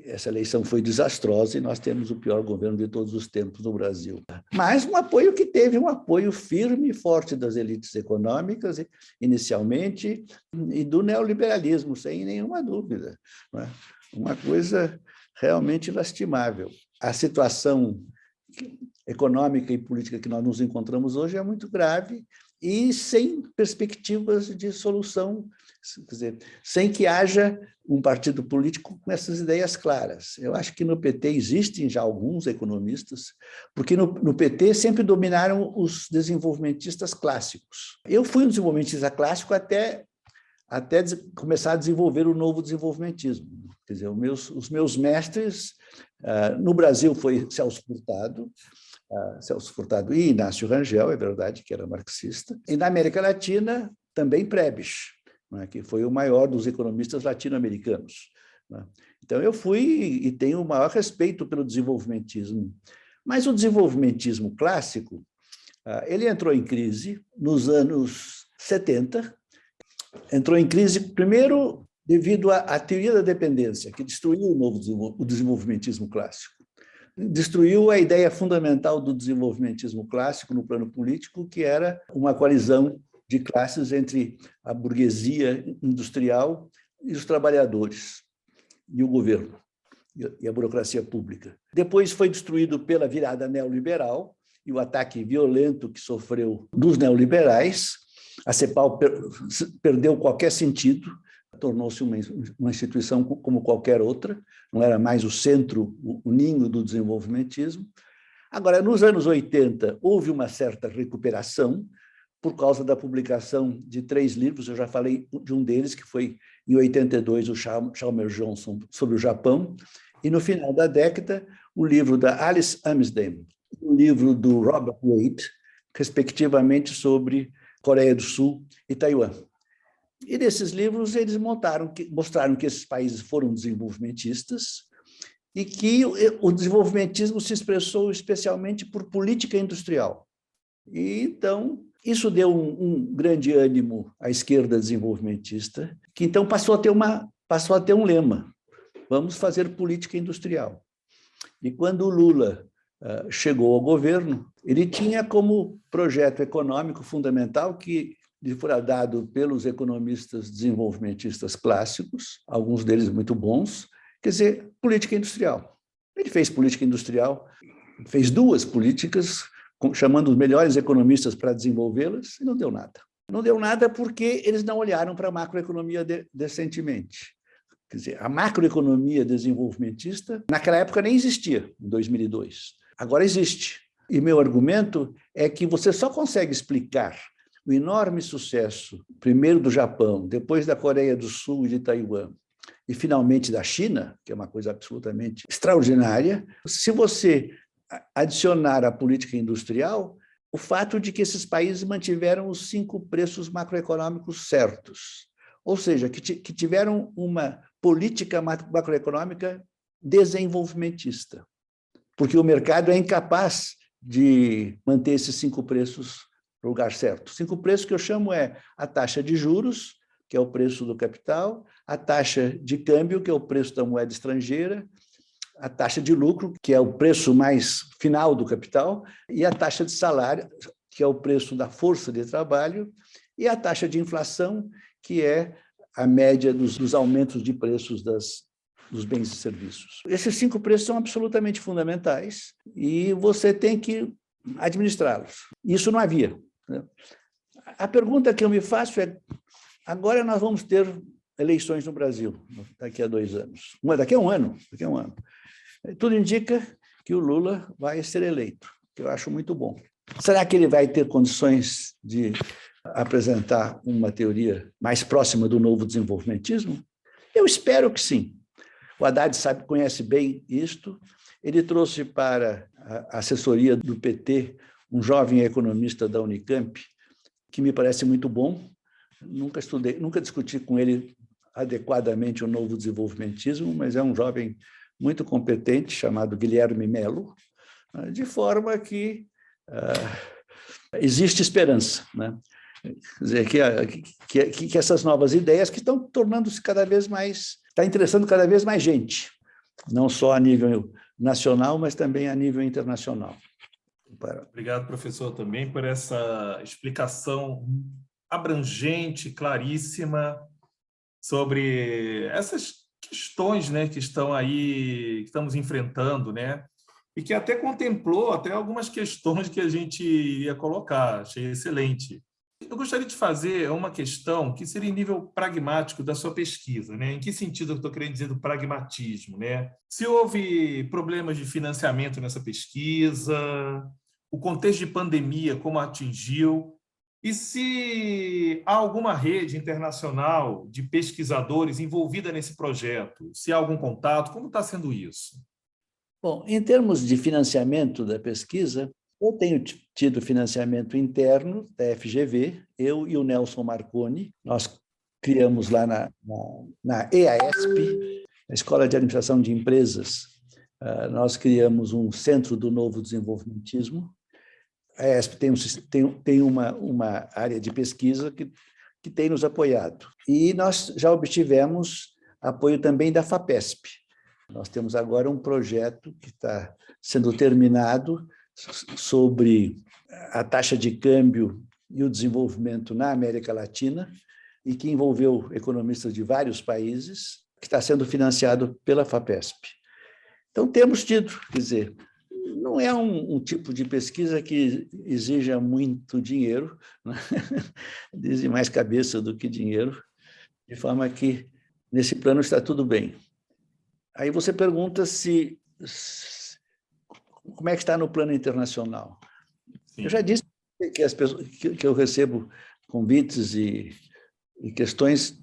Essa eleição foi desastrosa e nós temos o pior governo de todos os tempos no Brasil. Mas um apoio que teve um apoio firme e forte das elites econômicas, inicialmente, e do neoliberalismo, sem nenhuma dúvida. Não é? Uma coisa realmente lastimável. A situação econômica e política que nós nos encontramos hoje é muito grave e sem perspectivas de solução, quer dizer, sem que haja um partido político com essas ideias claras. Eu acho que no PT existem já alguns economistas, porque no PT sempre dominaram os desenvolvimentistas clássicos. Eu fui um desenvolvimentista clássico até começar a desenvolver o novo desenvolvimentismo. Quer dizer, os meus mestres, no Brasil foi Celso Furtado e Inácio Rangel, é verdade que era marxista, e na América Latina também Prebisch, né, que foi o maior dos economistas latino-americanos. Né? Então, eu fui e tenho o maior respeito pelo desenvolvimentismo. Mas o desenvolvimentismo clássico, ele entrou em crise nos anos 70, entrou em crise, primeiro, devido à teoria da dependência, que destruiu o desenvolvimentismo clássico. Destruiu a ideia fundamental do desenvolvimentismo clássico no plano político, que era uma coalizão de classes entre a burguesia industrial e os trabalhadores, e o governo, e a burocracia pública. Depois foi destruído pela virada neoliberal e o ataque violento que sofreu dos neoliberais. A CEPAL perdeu qualquer sentido, tornou-se uma instituição como qualquer outra, não era mais o centro, o ninho do desenvolvimentismo. Agora, nos anos 80, houve uma certa recuperação por causa da publicação de 3 livros, eu já falei de um deles, que foi, em 82, o Chalmers Johnson sobre o Japão, e no final da década, o livro da Alice Amsden, o livro do Robert Wade, respectivamente sobre Coreia do Sul e Taiwan. E nesses livros eles mostraram que esses países foram desenvolvimentistas e que o desenvolvimentismo se expressou especialmente por política industrial. E, então, isso deu um grande ânimo à esquerda desenvolvimentista, que então passou a ter um lema: vamos fazer política industrial. E quando o Lula chegou ao governo, ele tinha como projeto econômico fundamental, que lhe fora dado pelos economistas desenvolvimentistas clássicos, alguns deles muito bons, quer dizer, política industrial. Ele fez política industrial, fez 2 políticas, chamando os melhores economistas para desenvolvê-las, e não deu nada. Não deu nada porque eles não olharam para a macroeconomia decentemente. Quer dizer, a macroeconomia desenvolvimentista, naquela época, nem existia, em 2002. Agora existe. E meu argumento é que você só consegue explicar o enorme sucesso, primeiro do Japão, depois da Coreia do Sul e de Taiwan, e finalmente da China, que é uma coisa absolutamente extraordinária, se você adicionar à política industrial o fato de que esses países mantiveram os 5 preços macroeconômicos certos, ou seja, que tiveram uma política macroeconômica desenvolvimentista, porque o mercado é incapaz de manter esses 5 preços no lugar certo. 5 preços que eu chamo a taxa de juros, que é o preço do capital, a taxa de câmbio, que é o preço da moeda estrangeira, a taxa de lucro, que é o preço mais final do capital, e a taxa de salário, que é o preço da força de trabalho, e a taxa de inflação, que é a média dos aumentos de preços dos bens e serviços. Esses 5 preços são absolutamente fundamentais e você tem que administrá-los. Isso não havia. A pergunta que eu me faço é: agora nós vamos ter eleições no Brasil, daqui a 2 anos. Daqui a um ano. Tudo indica que o Lula vai ser eleito, que eu acho muito bom. Será que ele vai ter condições de apresentar uma teoria mais próxima do novo desenvolvimentismo? Eu espero que sim. O Haddad conhece bem isto. Ele trouxe para a assessoria do PT um jovem economista da Unicamp, que me parece muito bom. Nunca discuti com ele adequadamente o novo desenvolvimentismo, mas é um jovem muito competente, chamado Guilherme Melo, de forma que existe esperança, né? Quer dizer, que essas novas ideias que estão tornando-se cada vez mais, está interessando cada vez mais gente, não só a nível nacional, mas também a nível internacional. Obrigado, professor, também por essa explicação abrangente, claríssima, sobre essas questões, né, que estão aí, que estamos enfrentando, né? e que até contemplou até algumas questões que a gente iria colocar. Achei excelente. Eu gostaria de fazer uma questão que seria em nível pragmático da sua pesquisa, né? Em que sentido eu estou querendo dizer do pragmatismo, né? Se houve problemas de financiamento nessa pesquisa, o contexto de pandemia, como atingiu, e se há alguma rede internacional de pesquisadores envolvida nesse projeto, se há algum contato, como está sendo isso? Bom, em termos de financiamento da pesquisa, eu tenho tido financiamento interno da FGV, eu e o Nelson Marconi. Nós criamos lá na EASP, a Escola de Administração de Empresas, nós criamos um Centro do Novo Desenvolvimentismo. A EASP tem uma área de pesquisa que tem nos apoiado. E nós já obtivemos apoio também da FAPESP. Nós temos agora um projeto que está sendo terminado sobre a taxa de câmbio e o desenvolvimento na América Latina e que envolveu economistas de vários países, que está sendo financiado pela FAPESP. Então, temos tido, quer dizer, não é um tipo de pesquisa que exija muito dinheiro, né? Exige mais cabeça do que dinheiro, de forma que, nesse plano, está tudo bem. Aí você pergunta como é que está no plano internacional. Sim. Eu já disse que as pessoas que eu recebo convites e questões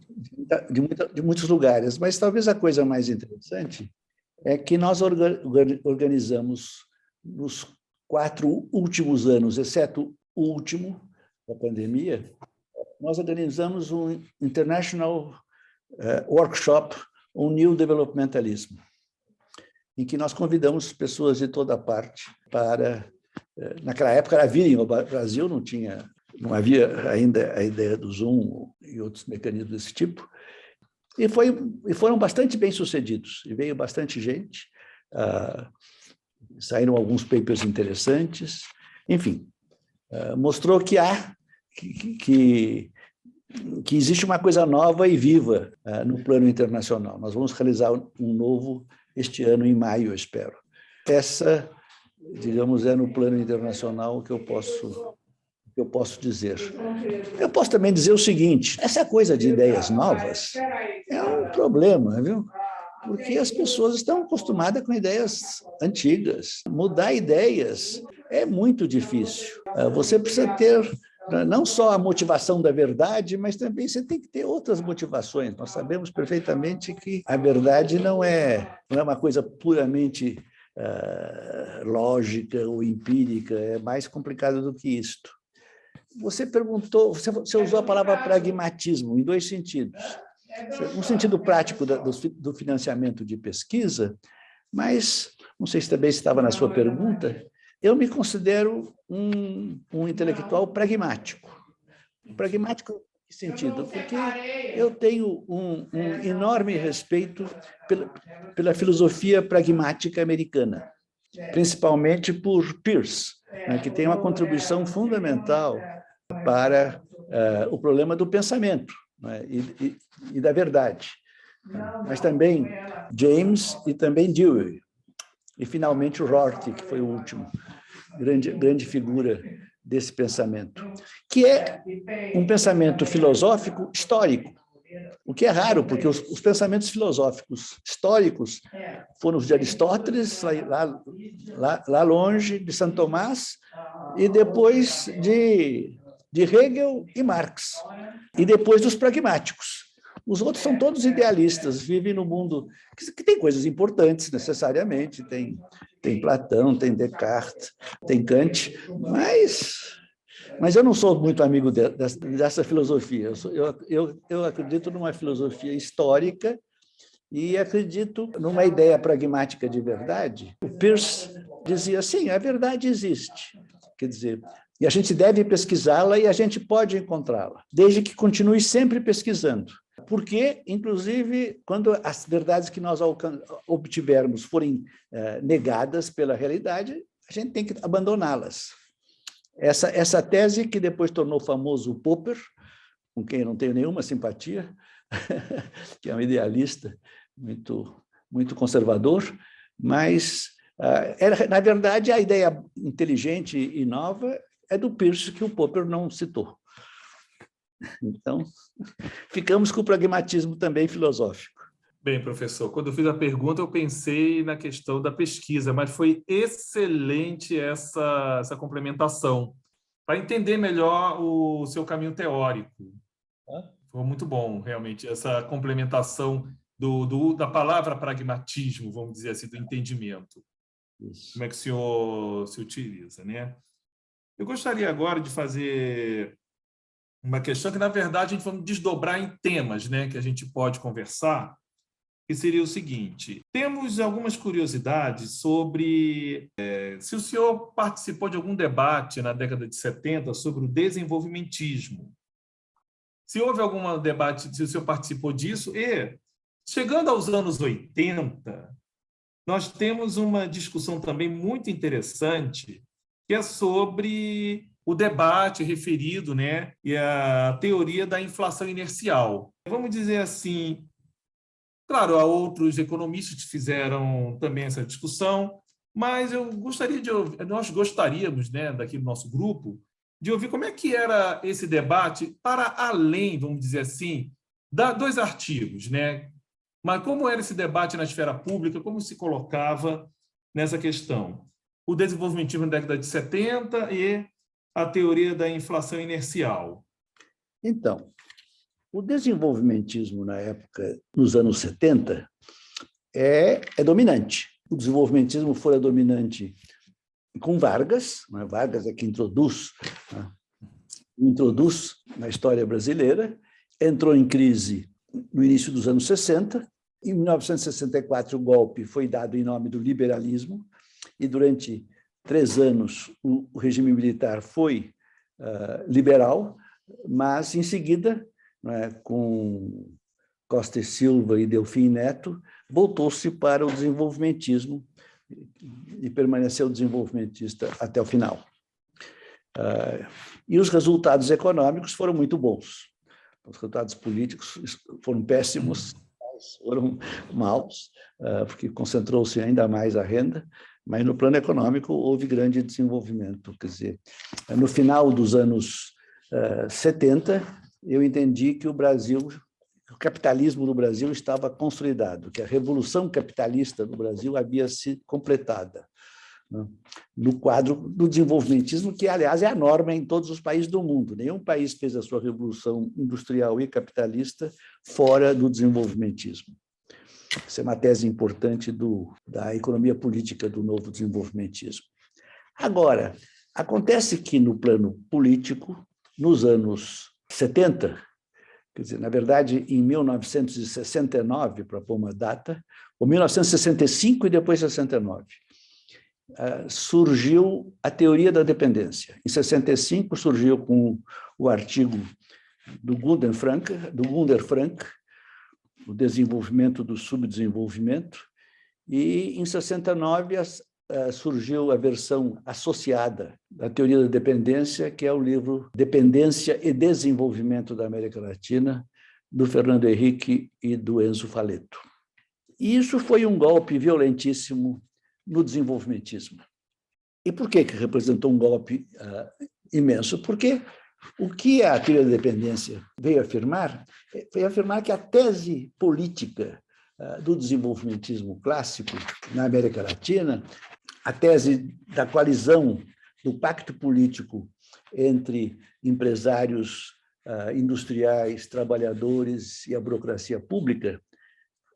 de muitos lugares, mas talvez a coisa mais interessante é que nós organizamos nos 4 últimos anos, exceto o último, da pandemia, nós organizamos um International Workshop on New Developmentalism, em que nós convidamos pessoas de toda parte para, naquela época, era virem ao Brasil, não havia ainda a ideia do Zoom e outros mecanismos desse tipo, e foram bastante bem-sucedidos, e veio bastante gente, saíram alguns papers interessantes, enfim, mostrou que que existe uma coisa nova e viva no plano internacional. Nós vamos realizar um novo este ano, em maio, eu espero. Essa, digamos, é no plano internacional que eu posso dizer. Eu posso também dizer o seguinte, essa coisa de ideias novas é um problema, viu? Porque as pessoas estão acostumadas com ideias antigas. Mudar ideias é muito difícil. Você precisa ter não só a motivação da verdade, mas também você tem que ter outras motivações. Nós sabemos perfeitamente que a verdade não é uma coisa puramente lógica ou empírica, é mais complicado do que isto. Você perguntou, você usou a palavra pragmatismo em 2 sentidos. Um sentido prático do financiamento de pesquisa, mas, não sei se também estava na sua pergunta, eu me considero um intelectual pragmático. Pragmático em que sentido? Porque eu tenho um enorme respeito pela filosofia pragmática americana, principalmente por Peirce, né, que tem uma contribuição fundamental para o problema do pensamento, né, e da verdade. Mas também James e também Dewey. E, finalmente, o Rorty, que foi o último grande figura desse pensamento, que é um pensamento filosófico histórico, o que é raro, porque os pensamentos filosóficos históricos foram os de Aristóteles, lá longe, de Santo Tomás, e depois de Hegel e Marx, e depois dos pragmáticos. Os outros são todos idealistas, vivem no mundo que tem coisas importantes, necessariamente, tem Platão, tem Descartes, tem Kant, mas eu não sou muito amigo dessa filosofia. Eu acredito numa filosofia histórica e acredito numa ideia pragmática de verdade. O Peirce dizia assim, a verdade existe, quer dizer, e a gente deve pesquisá-la e a gente pode encontrá-la, desde que continue sempre pesquisando. Porque, inclusive, quando as verdades que nós obtivermos forem negadas pela realidade, a gente tem que abandoná-las. Essa tese que depois tornou famoso o Popper, com quem eu não tenho nenhuma simpatia, que é um idealista muito conservador, mas Na verdade, a ideia inteligente e nova é do Peirce, que o Popper não citou. Então, ficamos com o pragmatismo também filosófico. Bem, professor, quando eu fiz a pergunta, eu pensei na questão da pesquisa, mas foi excelente essa complementação, para entender melhor o seu caminho teórico. Foi muito bom, realmente, essa complementação da palavra pragmatismo, vamos dizer assim, do entendimento. Isso. Como é que o senhor se utiliza, né? Eu gostaria agora de fazer uma questão que, na verdade, a gente vai desdobrar em temas, né, que a gente pode conversar, que seria o seguinte: temos algumas curiosidades sobre se o senhor participou de algum debate na década de 70 sobre o desenvolvimentismo. Se houve algum debate, se o senhor participou disso, e, chegando aos anos 80, nós temos uma discussão também muito interessante, que é sobre o debate referido, né, e a teoria da inflação inercial. Vamos dizer assim, claro, há outros economistas que fizeram também essa discussão, mas nós gostaríamos, né, daqui do nosso grupo, de ouvir como é que era esse debate para além, vamos dizer assim, dos artigos, né? Mas como era esse debate na esfera pública, como se colocava nessa questão? O desenvolvimentismo na década de 70 e a teoria da inflação inercial. Então, o desenvolvimentismo na época, nos anos 70, é dominante. O desenvolvimentismo foi dominante com Vargas, né? Vargas é que introduz na história brasileira, entrou em crise no início dos anos 60. Em 1964, o golpe foi dado em nome do liberalismo, e durante 3 anos o regime militar foi liberal, mas, em seguida, né, com Costa e Silva e Delfim Neto, voltou-se para o desenvolvimentismo e permaneceu desenvolvimentista até o final. E os resultados econômicos foram muito bons. Os resultados políticos foram péssimos, foram maus, porque concentrou-se ainda mais a renda, mas no plano econômico houve grande desenvolvimento. Quer dizer, no final dos anos 70, eu entendi que o capitalismo no Brasil estava consolidado, que a revolução capitalista no Brasil havia sido completada, né, no quadro do desenvolvimentismo, que, aliás, é a norma em todos os países do mundo. Nenhum país fez a sua revolução industrial e capitalista fora do desenvolvimentismo. Isso é uma tese importante da economia política do novo desenvolvimentismo. Agora, acontece que, no plano político, nos anos 70, quer dizer, na verdade, em 1969, para pôr uma data, ou 1965 e depois 69, surgiu a teoria da dependência. Em 65, surgiu com o artigo do Gunder Frank, o desenvolvimento do subdesenvolvimento, e em 69 surgiu a versão associada da teoria da dependência, que é o livro Dependência e Desenvolvimento da América Latina, do Fernando Henrique e do Enzo Faleto. E isso foi um golpe violentíssimo no desenvolvimentismo. E por que representou um golpe imenso? Porque o que a teoria da dependência veio afirmar que a tese política do desenvolvimentismo clássico na América Latina, a tese da coalizão, do pacto político entre empresários industriais, trabalhadores e a burocracia pública,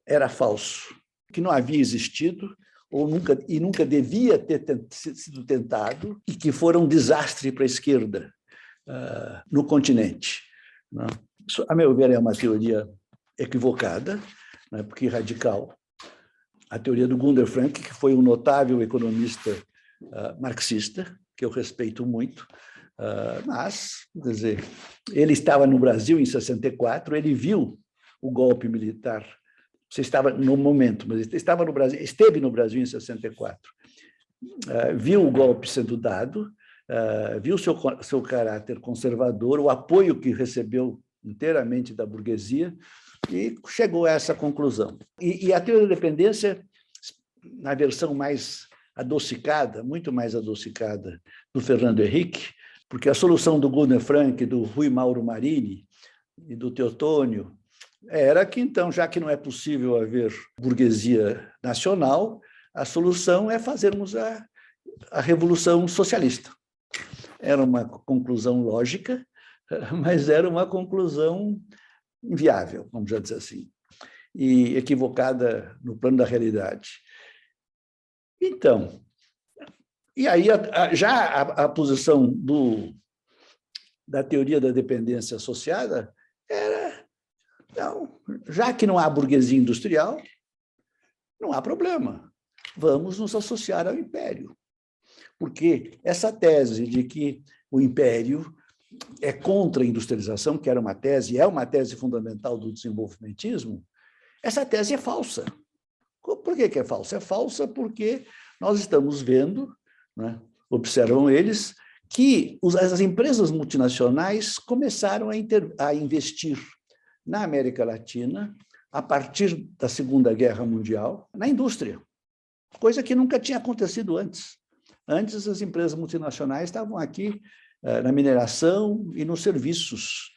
era falso, que não havia existido ou nunca devia ter sido tentado, e que foram um desastre para a esquerda no continente. Isso, a meu ver, é uma teoria equivocada, porque radical. A teoria do Gunder Frank, que foi um notável economista marxista, que eu respeito muito, mas, quer dizer, ele estava no Brasil em 64, ele viu o golpe militar. Você estava no momento, mas esteve no Brasil em 64. Viu o golpe sendo dado, viu seu caráter conservador, o apoio que recebeu inteiramente da burguesia, e chegou a essa conclusão. E a teoria da dependência, na versão mais adocicada, muito mais adocicada, do Fernando Henrique, porque a solução do Gunnar Frank, do Rui Mauro Marini e do Teotônio era que, então, já que não é possível haver burguesia nacional, a solução é fazermos a revolução socialista. Era uma conclusão lógica, mas era uma conclusão inviável, vamos já dizer assim, e equivocada no plano da realidade. Então, e aí já a posição da teoria da dependência associada era, não, já que não há burguesia industrial, não há problema, vamos nos associar ao império. Porque essa tese de que o império é contra a industrialização, que era uma tese, é uma tese fundamental do desenvolvimentismo, essa tese é falsa. Por que é falsa? É falsa porque nós estamos vendo, né, observam eles, que as empresas multinacionais começaram a investir na América Latina, a partir da Segunda Guerra Mundial, na indústria, coisa que nunca tinha acontecido antes. Antes, as empresas multinacionais estavam aqui na mineração e nos serviços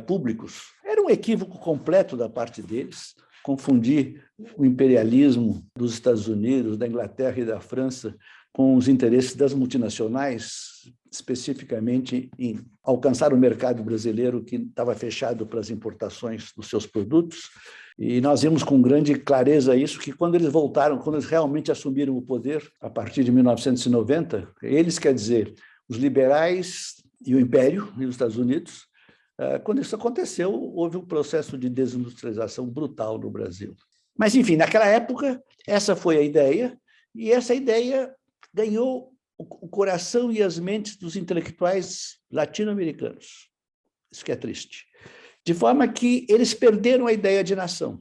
públicos. Era um equívoco completo da parte deles, confundir o imperialismo dos Estados Unidos, da Inglaterra e da França com os interesses das multinacionais, especificamente em alcançar o mercado brasileiro que estava fechado para as importações dos seus produtos. E nós vimos com grande clareza isso, que quando eles voltaram, quando eles realmente assumiram o poder, a partir de 1990, eles, quer dizer, os liberais e o Império, e os Estados Unidos, quando isso aconteceu, houve um processo de desindustrialização brutal no Brasil. Mas, enfim, naquela época, essa foi a ideia, e essa ideia ganhou o coração e as mentes dos intelectuais latino-americanos. Isso que é triste. De forma que eles perderam a ideia de nação.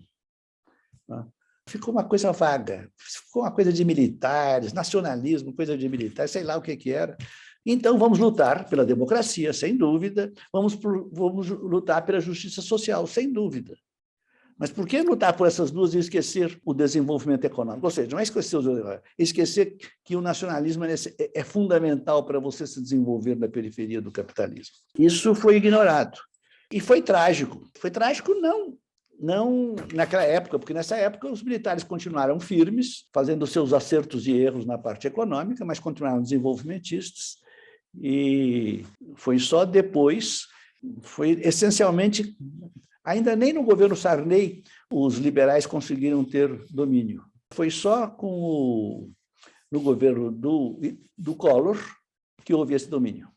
Ficou uma coisa vaga, ficou uma coisa de militares, nacionalismo, coisa de militares, sei lá o que era. Então, vamos lutar pela democracia, sem dúvida, vamos lutar pela justiça social, sem dúvida. Mas por que lutar por essas duas e esquecer o desenvolvimento econômico? Ou seja, não é esquecer que o nacionalismo é fundamental para você se desenvolver na periferia do capitalismo. Isso foi ignorado. E foi trágico. Foi trágico não naquela época, porque nessa época os militares continuaram firmes, fazendo seus acertos e erros na parte econômica, mas continuaram desenvolvimentistas. E foi só depois, foi essencialmente, ainda nem no governo Sarney, os liberais conseguiram ter domínio. Foi só no governo do Collor que houve esse domínio.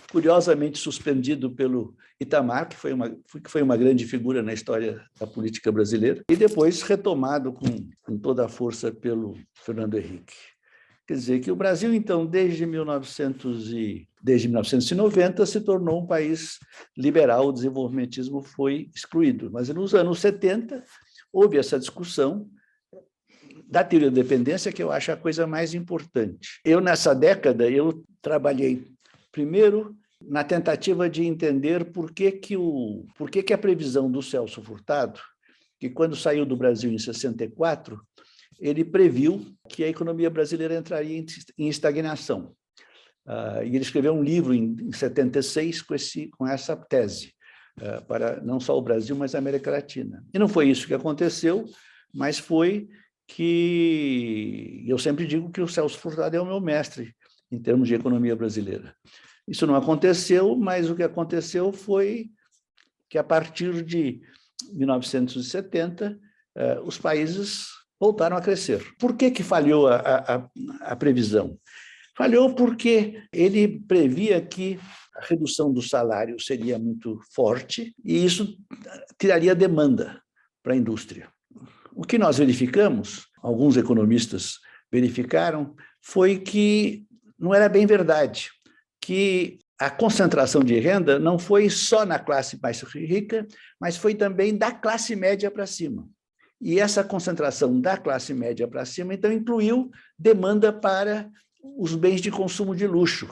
Curiosamente suspendido pelo Itamar, que foi uma grande figura na história da política brasileira, e depois retomado com toda a força pelo Fernando Henrique. Quer dizer que o Brasil, então, desde 1990, se tornou um país liberal, o desenvolvimentismo foi excluído. Mas nos anos 70, houve essa discussão da teoria da dependência, que eu acho a coisa mais importante. Nessa década, eu trabalhei primeiro na tentativa de entender por que a previsão do Celso Furtado, que quando saiu do Brasil em 64, ele previu que a economia brasileira entraria em estagnação. E ele escreveu um livro em 76 com essa tese, para não só o Brasil, mas a América Latina. E não foi isso que aconteceu, mas foi que eu sempre digo que o Celso Furtado é o meu mestre em termos de economia brasileira. Isso não aconteceu, mas o que aconteceu foi que, a partir de 1970, os países voltaram a crescer. Por que falhou a previsão? Falhou porque ele previa que a redução do salário seria muito forte e isso tiraria demanda para a indústria. O que nós verificamos, alguns economistas verificaram, foi que não era bem verdade, que a concentração de renda não foi só na classe mais rica, mas foi também da classe média para cima. E essa concentração da classe média para cima, então, incluiu demanda para os bens de consumo de luxo,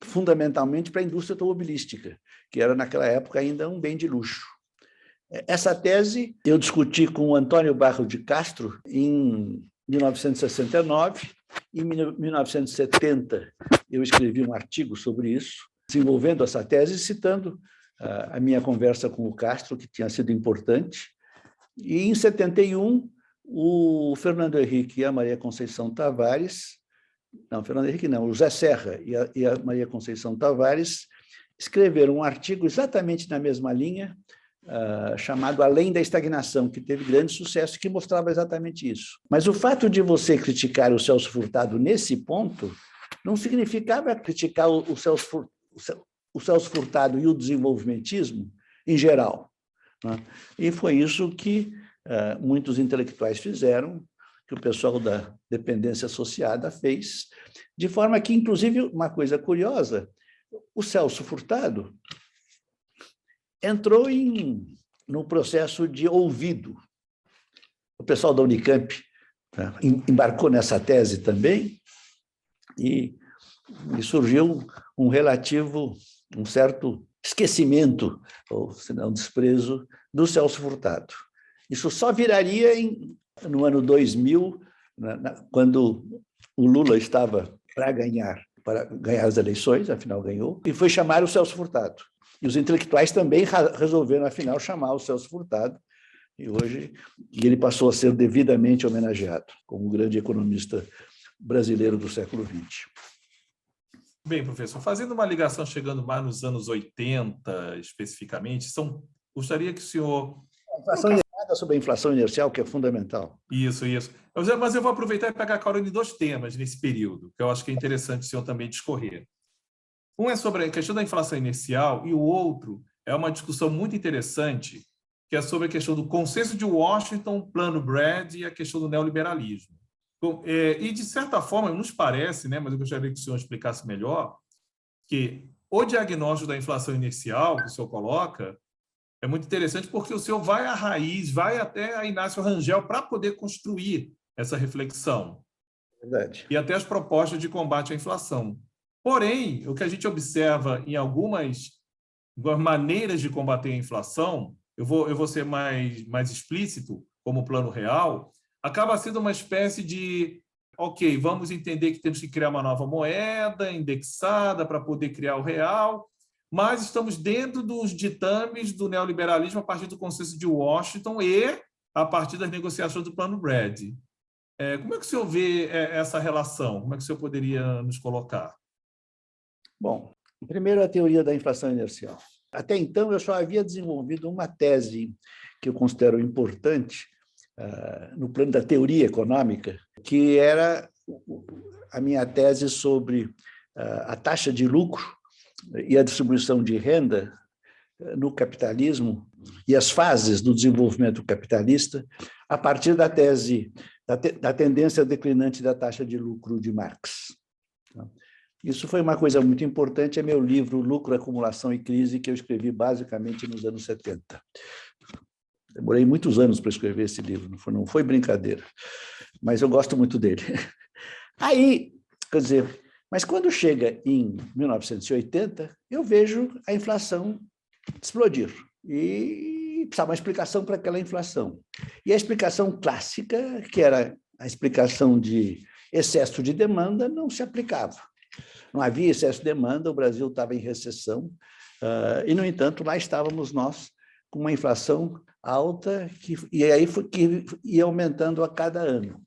fundamentalmente para a indústria automobilística, que era, naquela época, ainda um bem de luxo. Essa tese eu discuti com o Antônio Barro de Castro em 1969. Em 1970, eu escrevi um artigo sobre isso, desenvolvendo essa tese, citando a minha conversa com o Castro, que tinha sido importante. E, em 71, o Fernando Henrique e a Maria Conceição Tavares, não, Fernando Henrique não, o Zé Serra e a Maria Conceição Tavares escreveram um artigo exatamente na mesma linha, chamado Além da Estagnação, que teve grande sucesso e que mostrava exatamente isso. Mas o fato de você criticar o Celso Furtado nesse ponto não significava criticar o Celso Furtado e o desenvolvimentismo em geral, né? E foi isso que muitos intelectuais fizeram, que o pessoal da dependência associada fez, de forma que, inclusive, uma coisa curiosa, o Celso Furtado entrou no processo de ouvido. O pessoal da Unicamp, né, embarcou nessa tese também, e surgiu um certo esquecimento, ou se não desprezo, do Celso Furtado. Isso só viraria no ano 2000, quando o Lula estava para ganhar as eleições, afinal ganhou, e foi chamar o Celso Furtado. E os intelectuais também resolveram, afinal, chamar o Celso Furtado, e hoje ele passou a ser devidamente homenageado como um grande economista brasileiro do século XX. Bem, professor, fazendo uma ligação chegando mais nos anos 80, especificamente, gostaria que o senhor... Sobre a inflação inercial, que é fundamental. Isso. Mas eu vou aproveitar e pegar carona em dois temas nesse período, que eu acho que é interessante o senhor também discorrer. Um é sobre a questão da inflação inercial e o outro é uma discussão muito interessante, que é sobre a questão do consenso de Washington, plano Brad e a questão do neoliberalismo. E, de certa forma, nos parece, né, mas eu gostaria que o senhor explicasse melhor, que o diagnóstico da inflação inercial que o senhor coloca é muito interessante porque o senhor vai à raiz, vai até a Inácio Rangel para poder construir essa reflexão. Verdade. E até as propostas de combate à inflação. Porém, o que a gente observa em algumas maneiras de combater a inflação, eu vou ser mais explícito, como o Plano Real, acaba sendo uma espécie de, ok, vamos entender que temos que criar uma nova moeda indexada para poder criar o real, mas estamos dentro dos ditames do neoliberalismo a partir do consenso de Washington e a partir das negociações do Plano Brad. Como é que o senhor vê essa relação? Como é que o senhor poderia nos colocar? Bom, primeiro a teoria da inflação inercial. Até então, eu só havia desenvolvido uma tese que eu considero importante no plano da teoria econômica, que era a minha tese sobre a taxa de lucro e a distribuição de renda no capitalismo e as fases do desenvolvimento capitalista a partir da tese da tendência declinante da taxa de lucro de Marx. Isso foi uma coisa muito importante, é meu livro Lucro, Acumulação e Crise, que eu escrevi basicamente nos anos 70. Demorei muitos anos para escrever esse livro, não foi brincadeira, mas eu gosto muito dele. Aí, quer dizer, mas quando chega em 1980, eu vejo a inflação explodir e precisava uma explicação para aquela inflação. E a explicação clássica, que era a explicação de excesso de demanda, não se aplicava. Não havia excesso de demanda, o Brasil estava em recessão, e, no entanto, lá estávamos nós com uma inflação alta, que ia aumentando a cada ano.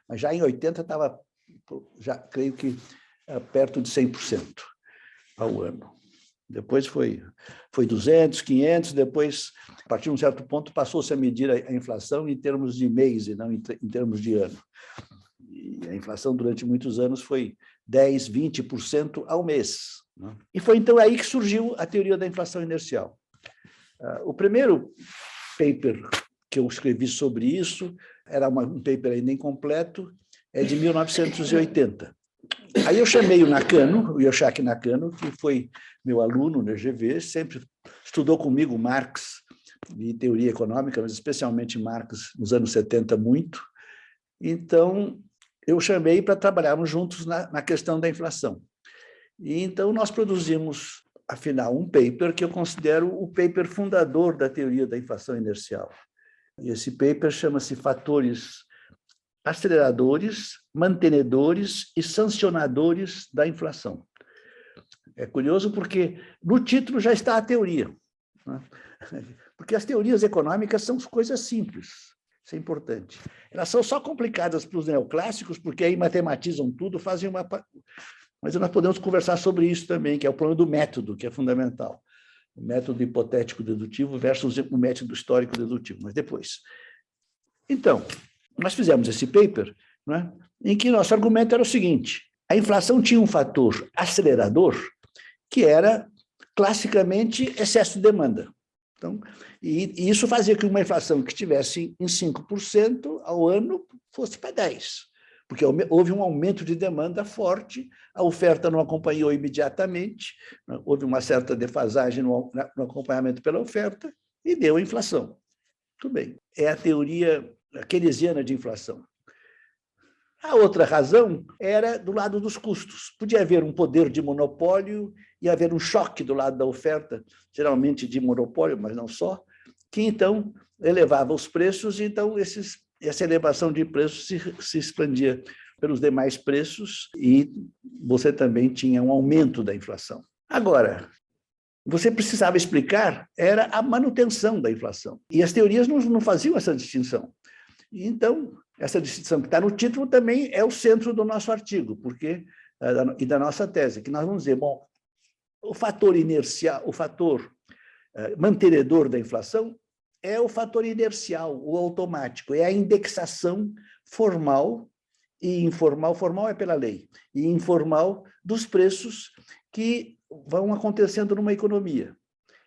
Mas já em 80 estava, já creio que, perto de 100% ao ano. Depois foi 200, 500, depois, a partir de um certo ponto, passou-se a medir a inflação em termos de mês e não em termos de ano. E a inflação, durante muitos anos, foi 10%, 20% ao mês. E foi, então, aí que surgiu a teoria da inflação inercial. O primeiro paper que eu escrevi sobre isso era um paper ainda incompleto, é de 1980. Aí eu chamei o Nakano, o Yoshiaki Nakano, que foi meu aluno no EGV, sempre estudou comigo Marx e teoria econômica, mas especialmente Marx nos anos 70 muito. Então, eu chamei para trabalharmos juntos na questão da inflação. E então nós produzimos, afinal, um paper que eu considero o paper fundador da teoria da inflação inercial. E esse paper chama-se Fatores aceleradores, mantenedores e sancionadores da inflação. É curioso porque no título já está a teoria, né? Porque as teorias econômicas são coisas simples, isso é importante. Elas são só complicadas para os neoclássicos, porque aí matematizam tudo, fazem uma... Mas nós podemos conversar sobre isso também, que é o problema do método, que é fundamental. O método hipotético-dedutivo versus o método histórico-dedutivo, mas depois. Então, nós fizemos esse paper, né, em que nosso argumento era o seguinte: a inflação tinha um fator acelerador, que era, classicamente, excesso de demanda. Então, e isso fazia que uma inflação que estivesse em 5% ao ano fosse para 10%, porque houve um aumento de demanda forte, a oferta não acompanhou imediatamente, houve uma certa defasagem no acompanhamento pela oferta e deu a inflação. Tudo bem, é a teoria keynesiana de inflação. A outra razão era do lado dos custos. Podia haver um poder de monopólio e haver um choque do lado da oferta, geralmente de monopólio, mas não só, que então elevava os preços, e então essa elevação de preços se expandia pelos demais preços e você também tinha um aumento da inflação. Agora, você precisava explicar era a manutenção da inflação. E as teorias não faziam essa distinção. Então, essa distinção que está no título também é o centro do nosso artigo, e da nossa tese, que nós vamos dizer, bom, o fator inercial, o fator mantenedor da inflação é o fator inercial, o automático, é a indexação formal e informal, formal é pela lei, e informal dos preços que vão acontecendo numa economia.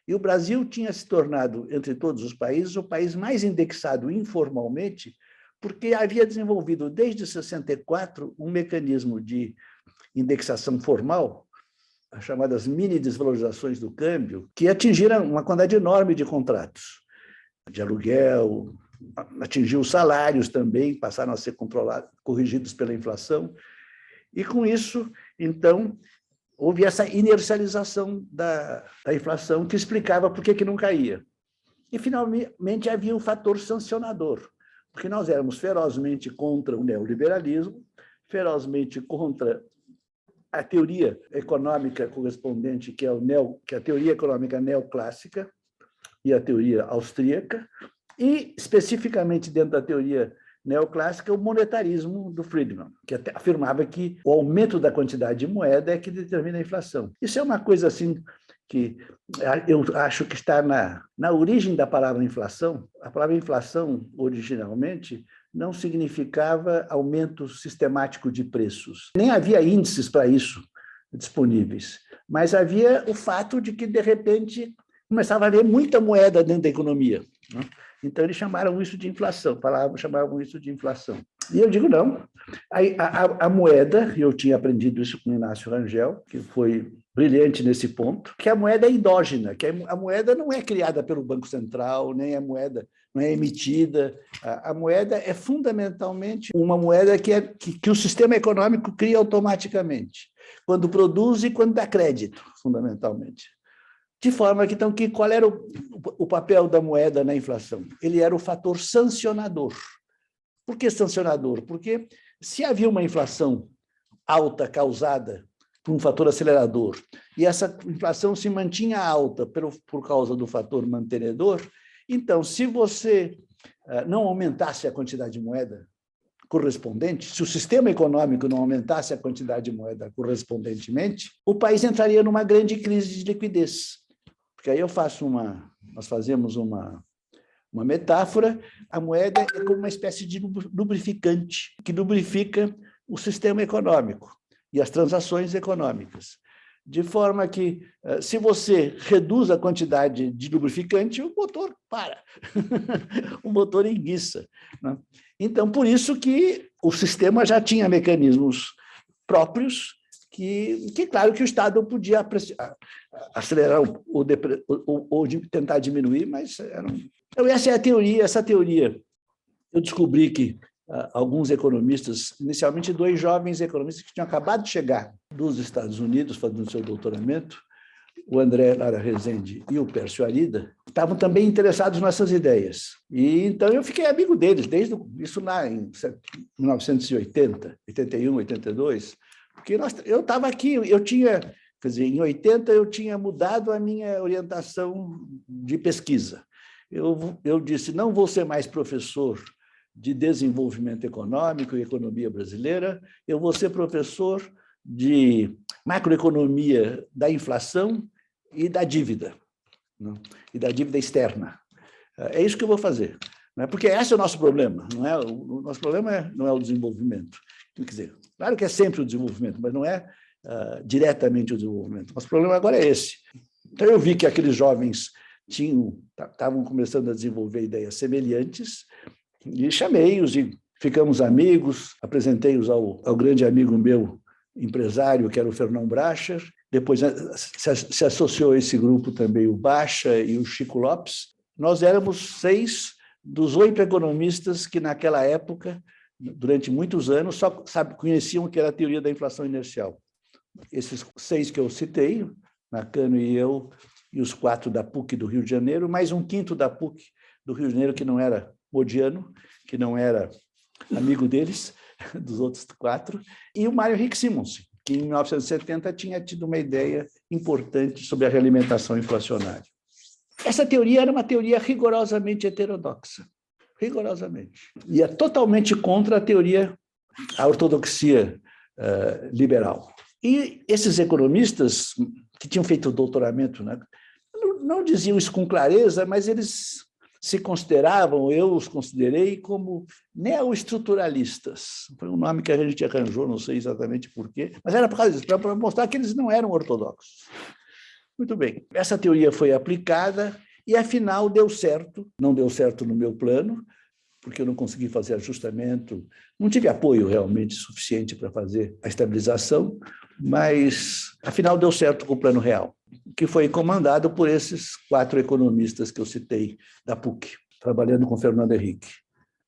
E o Brasil tinha se tornado, entre todos os países, o país mais indexado informalmente, porque havia desenvolvido, desde 64, um mecanismo de indexação formal, as chamadas mini-desvalorizações do câmbio, que atingiram uma quantidade enorme de contratos, de aluguel, atingiu os salários também, passaram a ser controlados, corrigidos pela inflação. E, com isso, então, houve essa inercialização da inflação que explicava por que não caía. E, finalmente, havia um fator sancionador, porque nós éramos ferozmente contra o neoliberalismo, ferozmente contra a teoria econômica correspondente, que é a teoria econômica neoclássica e a teoria austríaca, e, especificamente dentro da teoria neoclássica, o monetarismo do Friedman, que até afirmava que o aumento da quantidade de moeda é que determina a inflação. Isso é uma coisa assim que eu acho que está na origem da palavra inflação. A palavra inflação, originalmente, não significava aumento sistemático de preços. Nem havia índices para isso disponíveis, mas havia o fato de que, de repente, começava a haver muita moeda dentro da economia, né? Então, eles chamaram isso de inflação, chamavam isso de inflação. E eu digo, não. A moeda, e eu tinha aprendido isso com o Inácio Rangel, que foi brilhante nesse ponto, que a moeda é endógena, que a moeda não é criada pelo Banco Central, nem a moeda não é emitida. A moeda é fundamentalmente uma moeda que o sistema econômico cria automaticamente, quando produz e quando dá crédito, fundamentalmente. De forma que, então, qual era o papel da moeda na inflação? Ele era o fator sancionador. Por que sancionador? Porque se havia uma inflação alta causada por um fator acelerador, e essa inflação se mantinha alta por causa do fator mantenedor, então, se você não aumentasse a quantidade de moeda correspondente, se o sistema econômico não aumentasse a quantidade de moeda correspondentemente, o país entraria numa grande crise de liquidez. Porque aí nós fazemos uma metáfora, a moeda é como uma espécie de lubrificante que lubrifica o sistema econômico e as transações econômicas. De forma que, se você reduz a quantidade de lubrificante, o motor para, o motor enguiça, né? Então, por isso que o sistema já tinha mecanismos próprios que claro, que o Estado podia acelerar ou tentar diminuir, mas Então, essa teoria. Eu descobri que alguns economistas, inicialmente 2 jovens economistas que tinham acabado de chegar dos Estados Unidos, fazendo seu doutoramento, o André Lara Rezende e o Pércio Arida, estavam também interessados nessas ideias. E então eu fiquei amigo deles, desde isso lá em 1980, 81, 82, porque eu estava aqui, eu tinha, quer dizer, em 80 eu tinha mudado a minha orientação de pesquisa. Eu disse, não vou ser mais professor de desenvolvimento econômico e economia brasileira, eu vou ser professor de macroeconomia da inflação e da dívida, e da dívida externa. É isso que eu vou fazer, porque esse é o nosso problema. Não é? O nosso problema não é o desenvolvimento. Quer dizer, claro que é sempre o desenvolvimento, mas não é diretamente o desenvolvimento. Nosso problema agora é esse. Então, eu vi que aqueles jovens estavam começando a desenvolver ideias semelhantes e chamei-os e ficamos amigos, apresentei-os ao grande amigo meu, empresário, que era o Fernão Bracher. Depois se associou a esse grupo também o Baixa e o Chico Lopes. Nós éramos 6 dos 8 economistas que, naquela época, durante muitos anos, só conheciam o que era a teoria da inflação inercial. Esses 6 que eu citei, Nakano e eu, e os 4 da PUC do Rio de Janeiro, mais um quinto da PUC do Rio de Janeiro, que não era modiano, que não era amigo deles, dos outros 4, e o Mário Henrique Simonsen, que em 1970 tinha tido uma ideia importante sobre a realimentação inflacionária. Essa teoria era uma teoria rigorosamente heterodoxa, rigorosamente. E é totalmente contra a ortodoxia liberal. E esses economistas que tinham feito o doutoramento, não diziam isso com clareza, mas eles se consideravam, eu os considerei como neoestruturalistas. Foi um nome que a gente arranjou, não sei exatamente por quê, mas era por causa disso, para mostrar que eles não eram ortodoxos. Muito bem, essa teoria foi aplicada e, afinal, deu certo. Não deu certo no meu plano, porque eu não consegui fazer ajustamento, não tive apoio realmente suficiente para fazer a estabilização, mas, afinal, deu certo com o plano real, que foi comandado por esses 4 economistas que eu citei da PUC, trabalhando com Fernando Henrique,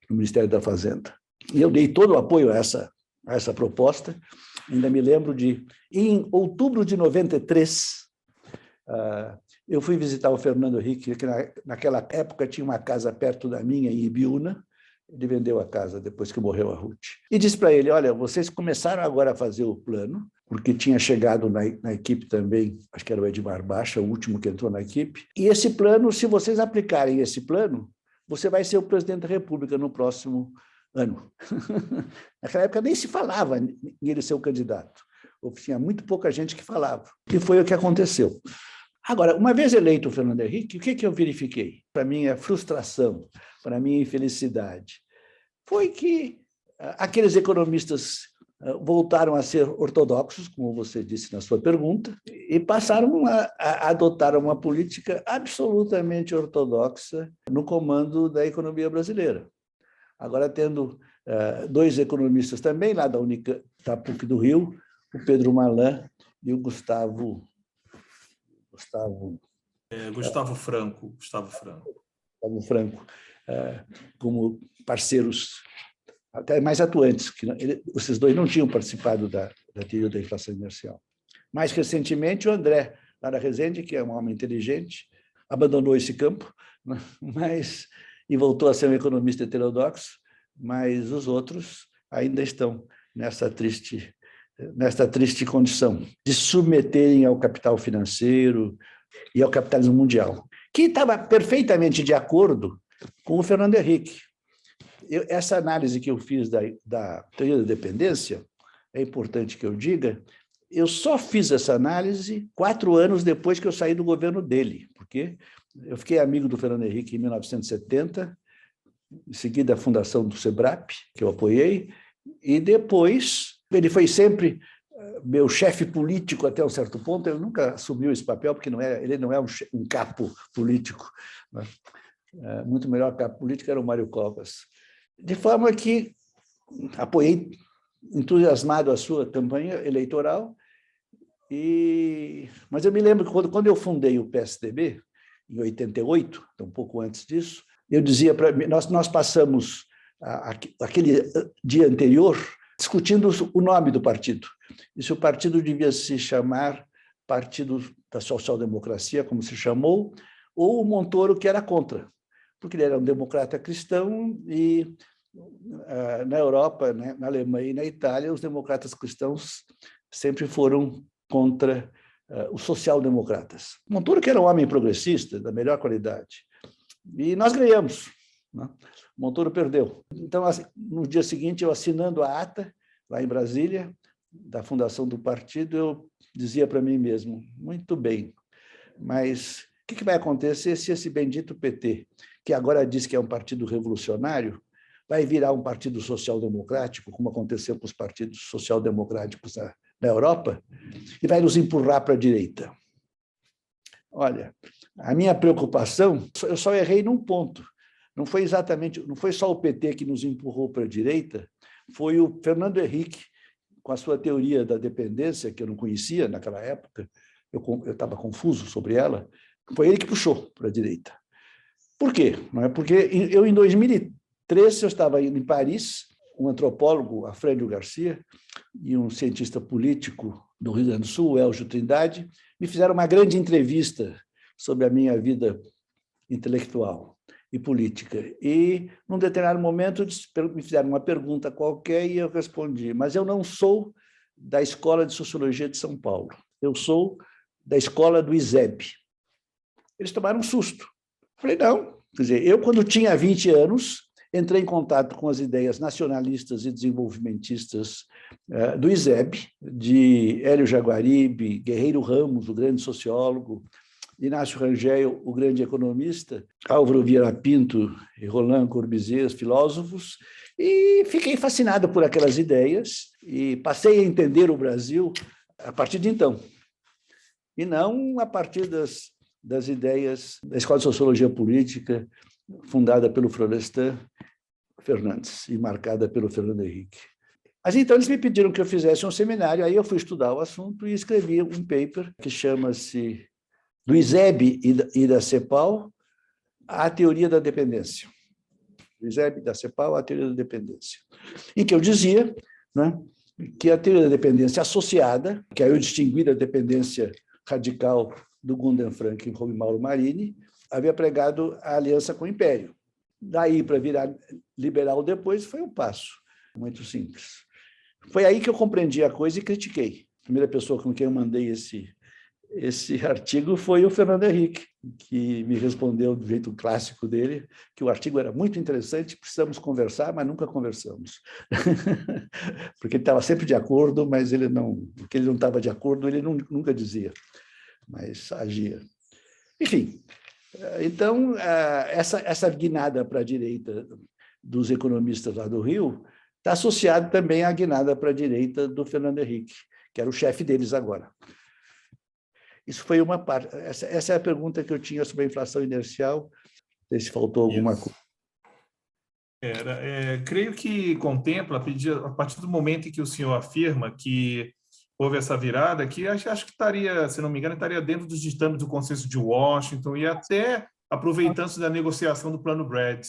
no Ministério da Fazenda. E eu dei todo o apoio a essa proposta. Ainda me lembro em outubro de 93, eu fui visitar o Fernando Henrique, que naquela época tinha uma casa perto da minha, em Ibiúna. Ele vendeu a casa depois que morreu a Ruth. E disse para ele, olha, vocês começaram agora a fazer o plano, porque tinha chegado na equipe também, acho que era o Edmar Baixa, o último que entrou na equipe, e esse plano, se vocês aplicarem esse plano, você vai ser o presidente da República no próximo ano. Naquela época nem se falava em ele ser o candidato. Tinha muito pouca gente que falava. E foi o que aconteceu. Agora, uma vez eleito o Fernando Henrique, o que eu verifiquei? Para minha frustração, para minha infelicidade, foi que aqueles economistas voltaram a ser ortodoxos, como você disse na sua pergunta, e passaram a adotar uma política absolutamente ortodoxa no comando da economia brasileira. Agora, tendo 2 economistas também, lá da PUC do Rio, o Pedro Malan e o Gustavo Franco, como parceiros até mais atuantes, que esses 2 não tinham participado da teoria da inflação inercial. Mais recentemente, o André Lara Rezende, que é um homem inteligente, abandonou esse campo, e voltou a ser um economista heterodoxo, mas os outros ainda estão nesta triste condição de se submeterem ao capital financeiro e ao capitalismo mundial, que estava perfeitamente de acordo com o Fernando Henrique. Essa análise que eu fiz da teoria da dependência, é importante que eu diga, eu só fiz essa análise 4 anos depois que eu saí do governo dele, porque eu fiquei amigo do Fernando Henrique em 1970, em seguida a fundação do SEBRAP, que eu apoiei, e depois ele foi sempre meu chefe político até um certo ponto. Ele nunca assumiu esse papel, porque ele não é um capo político. Muito melhor capo político era o Mário Covas. De forma que apoiei entusiasmado a sua campanha eleitoral, mas eu me lembro que quando eu fundei o PSDB, em 88, um pouco antes disso, eu dizia para mim, nós passamos aquele dia anterior discutindo o nome do partido. E se o partido devia se chamar Partido da Social Democracia, como se chamou, ou o Montoro, que era contra, porque ele era um democrata cristão e na Europa, né, na Alemanha e na Itália, os democratas cristãos sempre foram contra os social-democratas. Montoro, que era um homem progressista, da melhor qualidade. E nós ganhamos, né? Montoro perdeu. Então, no dia seguinte, eu assinando a ata, lá em Brasília, da fundação do partido, eu dizia para mim mesmo, muito bem, mas o que vai acontecer se esse bendito PT, que agora diz que é um partido revolucionário, vai virar um partido social-democrático, como aconteceu com os partidos social-democráticos na Europa, e vai nos empurrar para a direita? Olha, a minha preocupação, eu só errei num ponto. Não foi só o PT que nos empurrou para a direita, foi o Fernando Henrique, com a sua teoria da dependência, que eu não conhecia naquela época, eu estava confuso sobre ela, foi ele que puxou para a direita. Por quê? Não é porque eu, em 2013, eu estava indo em Paris, um antropólogo, Afrânio Garcia, e um cientista político do Rio Grande do Sul, Elgio Trindade, me fizeram uma grande entrevista sobre a minha vida intelectual e política. E, num determinado momento, me fizeram uma pergunta qualquer e eu respondi, mas eu não sou da Escola de Sociologia de São Paulo, eu sou da escola do ISEB. Eles tomaram um susto. Falei, não. Quer dizer, eu, quando tinha 20 anos, entrei em contato com as ideias nacionalistas e desenvolvimentistas do ISEB, de Hélio Jaguaribe, Guerreiro Ramos, o grande sociólogo, Inácio Rangel, o grande economista, Álvaro Vieira Pinto e Roland Corbusier, os filósofos, e fiquei fascinado por aquelas ideias e passei a entender o Brasil a partir de então, e não a partir das ideias da Escola de Sociologia Política, fundada pelo Florestan Fernandes e marcada pelo Fernando Henrique. Mas então eles me pediram que eu fizesse um seminário, aí eu fui estudar o assunto e escrevi um paper que chama-se Do ISEB e da CEPAL à Teoria da Dependência. Do ISEB e da CEPAL à Teoria da Dependência. Em que eu dizia, né, que a teoria da dependência associada, que aí eu distingui da dependência radical do Gundem Frank e Rui Mauro Marini, havia pregado a aliança com o Império. Daí para virar liberal depois foi um passo muito simples. Foi aí que eu compreendi a coisa e critiquei. A primeira pessoa com quem eu mandei esse artigo foi o Fernando Henrique, que me respondeu do jeito clássico dele, que o artigo era muito interessante, precisamos conversar, mas nunca conversamos. Porque ele estava sempre de acordo, mas porque ele não estava de acordo, ele nunca dizia, mas agia. Enfim, então, essa guinada para a direita dos economistas lá do Rio está associada também à guinada para a direita do Fernando Henrique, que era o chefe deles agora. Isso foi uma parte. Essa é a pergunta que eu tinha sobre a inflação inercial. Não sei se faltou alguma coisa. Creio que contempla, a partir do momento em que o senhor afirma que houve essa virada, que acho que estaria, se não me engano, estaria dentro dos ditames do Consenso de Washington e até aproveitando-se da negociação do Plano Brad.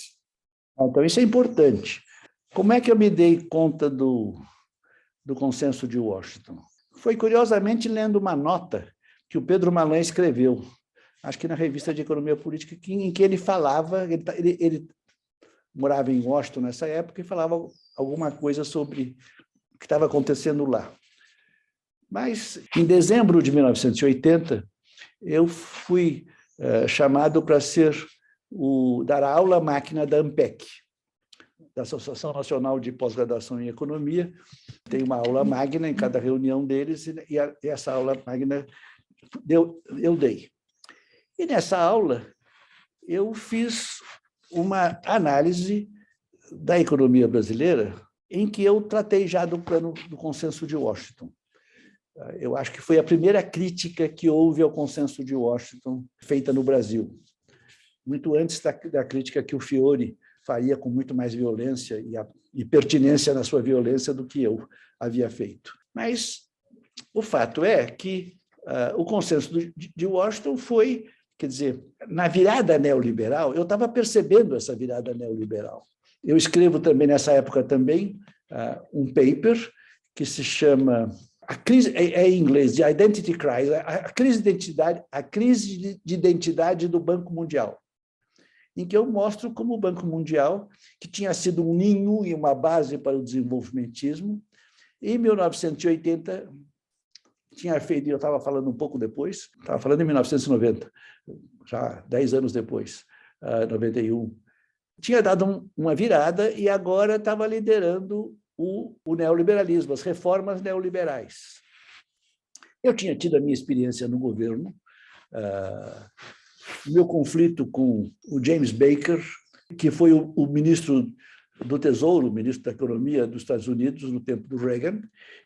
Então, isso é importante. Como é que eu me dei conta do Consenso de Washington? Foi, curiosamente, lendo uma nota que o Pedro Malan escreveu, acho que na Revista de Economia Política, em que ele falava, ele morava em Washington nessa época, e falava alguma coisa sobre o que estava acontecendo lá. Mas, em dezembro de 1980, eu fui chamado para dar a aula máquina da ANPEC, da Associação Nacional de Pós-Graduação em Economia. Tem uma aula magna em cada reunião deles, e essa aula magna eu dei. E nessa aula, eu fiz uma análise da economia brasileira em que eu tratei já do plano do Consenso de Washington. Eu acho que foi a primeira crítica que houve ao Consenso de Washington feita no Brasil, muito antes da crítica que o Fiore faria com muito mais violência e pertinência na sua violência do que eu havia feito. Mas o fato é que o Consenso de Washington foi, quer dizer, na virada neoliberal, eu estava percebendo essa virada neoliberal. Eu escrevo também, nessa época também, um paper que se chama a crise é em inglês, de identity crisis, a crise de identidade do Banco Mundial, em que eu mostro como o Banco Mundial, que tinha sido um ninho e uma base para o desenvolvimentismo, em 1980 tinha feito, eu estava falando um pouco depois, estava falando em 1990, já 10 anos depois, 91, tinha dado uma virada e agora estava liderando o neoliberalismo, as reformas neoliberais. Eu tinha tido a minha experiência no governo, meu conflito com o James Baker, que foi o ministro do Tesouro, o ministro da Economia dos Estados Unidos no tempo do Reagan,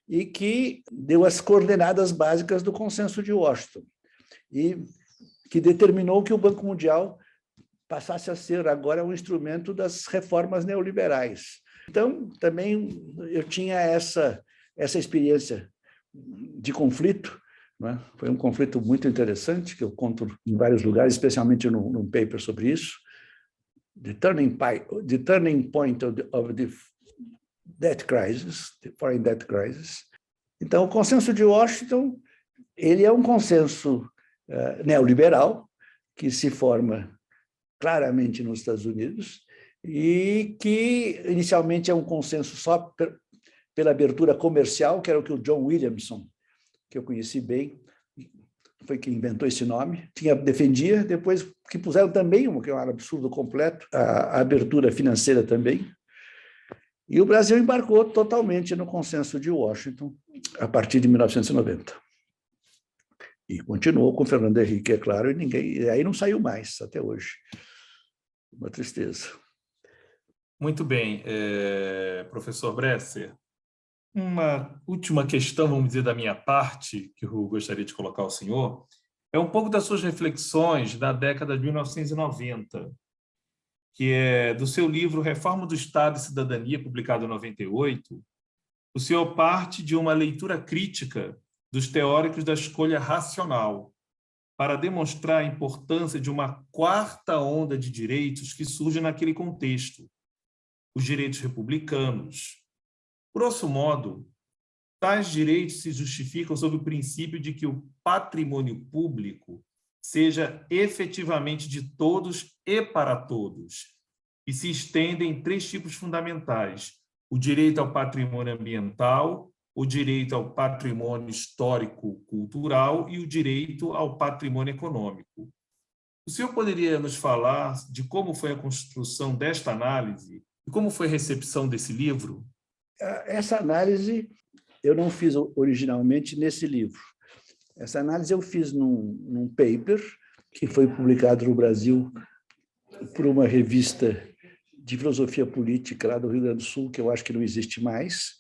e que deu as coordenadas básicas do Consenso de Washington, e que determinou que o Banco Mundial passasse a ser agora um instrumento das reformas neoliberais. Então, também eu tinha essa experiência de conflito, né? Foi um conflito muito interessante, que eu conto em vários lugares, especialmente num paper sobre isso, The Turning Point of the Debt Crisis, the Foreign Debt Crisis. Então, o Consenso de Washington, ele é um consenso neoliberal, que se forma claramente nos Estados Unidos, e que inicialmente é um consenso só pela abertura comercial, que era o que o John Williamson, que eu conheci bem, foi quem inventou esse nome, defendia, depois que puseram também, que é um absurdo completo, a abertura financeira também, e o Brasil embarcou totalmente no Consenso de Washington a partir de 1990. E continuou com Fernando Henrique, é claro, e aí não saiu mais até hoje. Uma tristeza. Muito bem, professor Bresser. Uma última questão, vamos dizer, da minha parte, que eu gostaria de colocar ao senhor, é um pouco das suas reflexões da década de 1990, que é do seu livro Reforma do Estado e Cidadania, publicado em 98. O senhor parte de uma leitura crítica dos teóricos da escolha racional, para demonstrar a importância de uma quarta onda de direitos que surge naquele contexto, os direitos republicanos. Grosso modo, tais direitos se justificam sob o princípio de que o patrimônio público seja efetivamente de todos e para todos, e se estendem em 3 tipos fundamentais: o direito ao patrimônio ambiental, o direito ao patrimônio histórico-cultural e o direito ao patrimônio econômico. O senhor poderia nos falar de como foi a construção desta análise e como foi a recepção desse livro? Essa análise eu não fiz originalmente nesse livro. Essa análise eu fiz num paper que foi publicado no Brasil por uma revista de filosofia política lá do Rio Grande do Sul, que eu acho que não existe mais,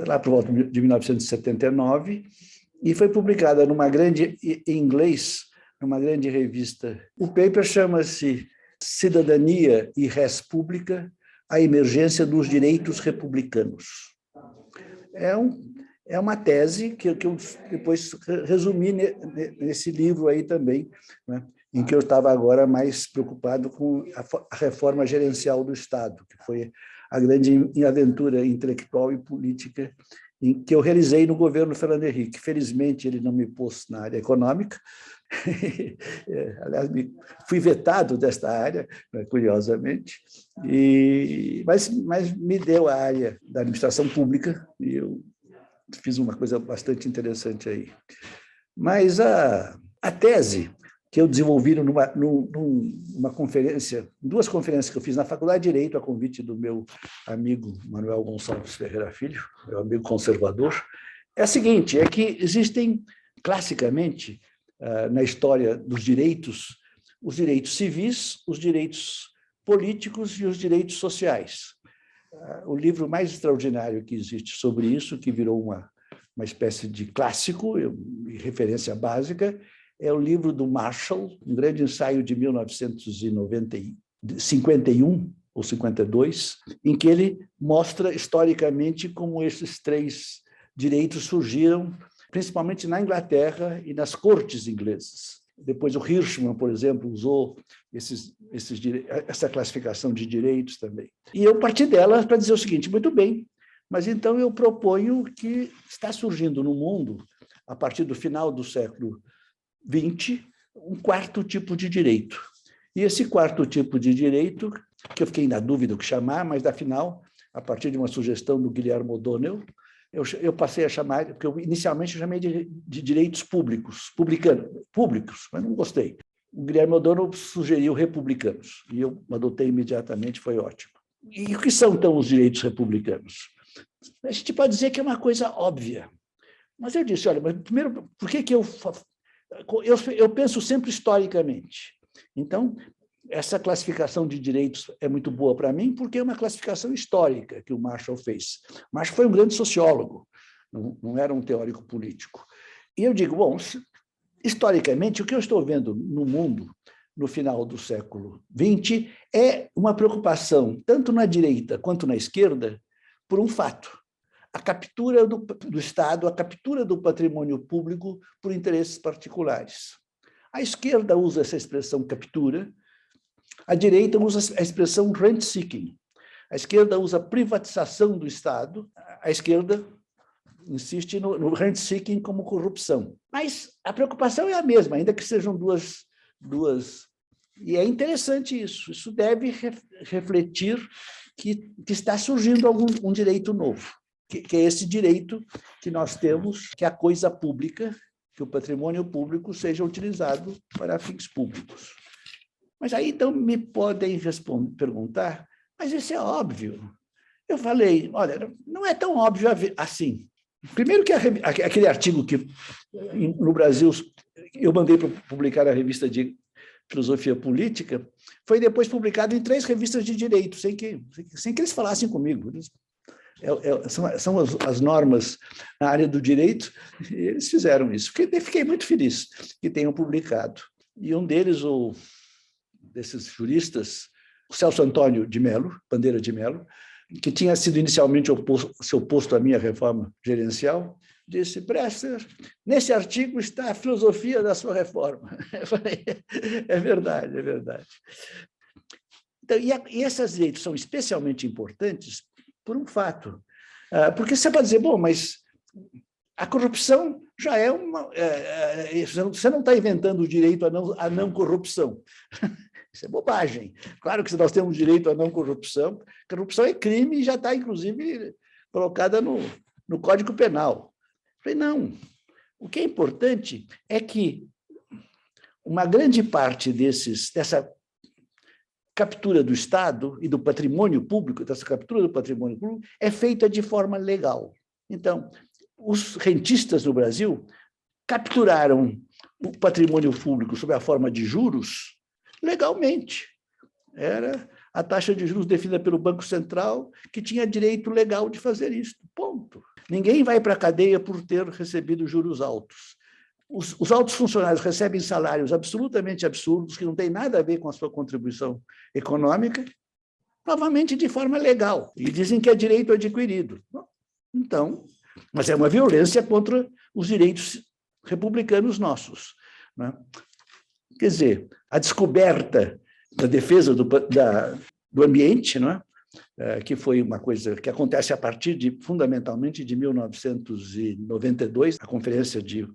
lá por volta de 1979, e foi publicada em inglês, numa grande revista. O paper chama-se Cidadania e Res Pública, a emergência dos direitos republicanos. É uma tese que eu depois resumi nesse livro aí também, né, em que eu estava agora mais preocupado com a reforma gerencial do Estado, que foi a grande aventura intelectual e política em que eu realizei no governo Fernando Henrique. Felizmente, ele não me pôs na área econômica. Aliás, fui vetado desta área, curiosamente, mas me deu a área da administração pública e eu fiz uma coisa bastante interessante aí. Mas a tese que eu desenvolvi numa conferência, 2 conferências que eu fiz na Faculdade de Direito, a convite do meu amigo Manuel Gonçalves Ferreira Filho, meu amigo conservador, é a seguinte: é que existem, classicamente, na história dos direitos, os direitos civis, os direitos políticos e os direitos sociais. O livro mais extraordinário que existe sobre isso, que virou uma espécie de clássico, referência básica, é o livro do Marshall, um grande ensaio de 1951 ou 52, em que ele mostra historicamente como esses 3 direitos surgiram, principalmente na Inglaterra e nas cortes inglesas. Depois o Hirschman, por exemplo, usou essa classificação de direitos também. E eu parti dela para dizer o seguinte: muito bem, Mas então eu proponho que está surgindo no mundo, a partir do final do século XX, um quarto tipo de direito. E esse quarto tipo de direito, que eu fiquei na dúvida o que chamar, mas, afinal, a partir de uma sugestão do Guilherme O'Donnell, eu passei a chamar, porque eu inicialmente chamei de direitos públicos, mas não gostei. O Guilherme O'Donnell sugeriu republicanos, e eu adotei imediatamente, foi ótimo. E o que são, então, os direitos republicanos? A gente pode dizer que é uma coisa óbvia, mas eu disse, olha, mas primeiro, por que eu penso sempre historicamente? Então, essa classificação de direitos é muito boa para mim, porque é uma classificação histórica que o Marshall fez. Marshall foi um grande sociólogo, não era um teórico político. E eu digo, bom, historicamente, o que eu estou vendo no mundo no final do século XX é uma preocupação, tanto na direita quanto na esquerda, por um fato: a captura do Estado, a captura do patrimônio público por interesses particulares. A esquerda usa essa expressão captura, a direita usa a expressão rent-seeking. A esquerda usa privatização do Estado, a esquerda insiste no rent-seeking como corrupção. Mas a preocupação é a mesma, ainda que sejam duas. E é interessante isso. Isso deve refletir que está surgindo um direito novo, que é esse direito que nós temos, que a coisa pública, que o patrimônio público seja utilizado para fins públicos. Mas aí, então, me podem perguntar, mas isso é óbvio. Eu falei, olha, não é tão óbvio assim. Primeiro que aquele artigo que, no Brasil, eu mandei para publicar na revista de Filosofia Política, foi depois publicado em 3 revistas de direito, sem que eles falassem comigo. São as normas na área do direito, e eles fizeram isso. Fiquei muito feliz que tenham publicado. E um deles, desses juristas, o Celso Antônio de Mello, Bandeira de Mello, que tinha sido inicialmente se oposto à minha reforma gerencial, disse, Bresser, nesse artigo está a filosofia da sua reforma. Eu falei, é verdade, é verdade. Então, e esses direitos são especialmente importantes por um fato. Porque você pode dizer, bom, mas a corrupção já é uma... Você não está inventando o direito à não corrupção. Isso é bobagem. Claro que se nós temos direito à não corrupção, corrupção é crime e já está, inclusive, colocada no Código Penal. Falei, não. O que é importante é que uma grande parte dessa captura do Estado e do patrimônio público, dessa captura do patrimônio público, é feita de forma legal. Então, os rentistas no Brasil capturaram o patrimônio público sob a forma de juros legalmente. Era a taxa de juros definida pelo Banco Central, que tinha direito legal de fazer isso. Ponto. Ninguém vai para a cadeia por ter recebido juros altos. Os altos funcionários recebem salários absolutamente absurdos, que não têm nada a ver com a sua contribuição econômica, novamente de forma legal, e dizem que é direito adquirido. Então, mas é uma violência contra os direitos republicanos nossos, né? Quer dizer, a descoberta da defesa do ambiente, não é? Que foi uma coisa que acontece a partir fundamentalmente de 1992, a Conferência de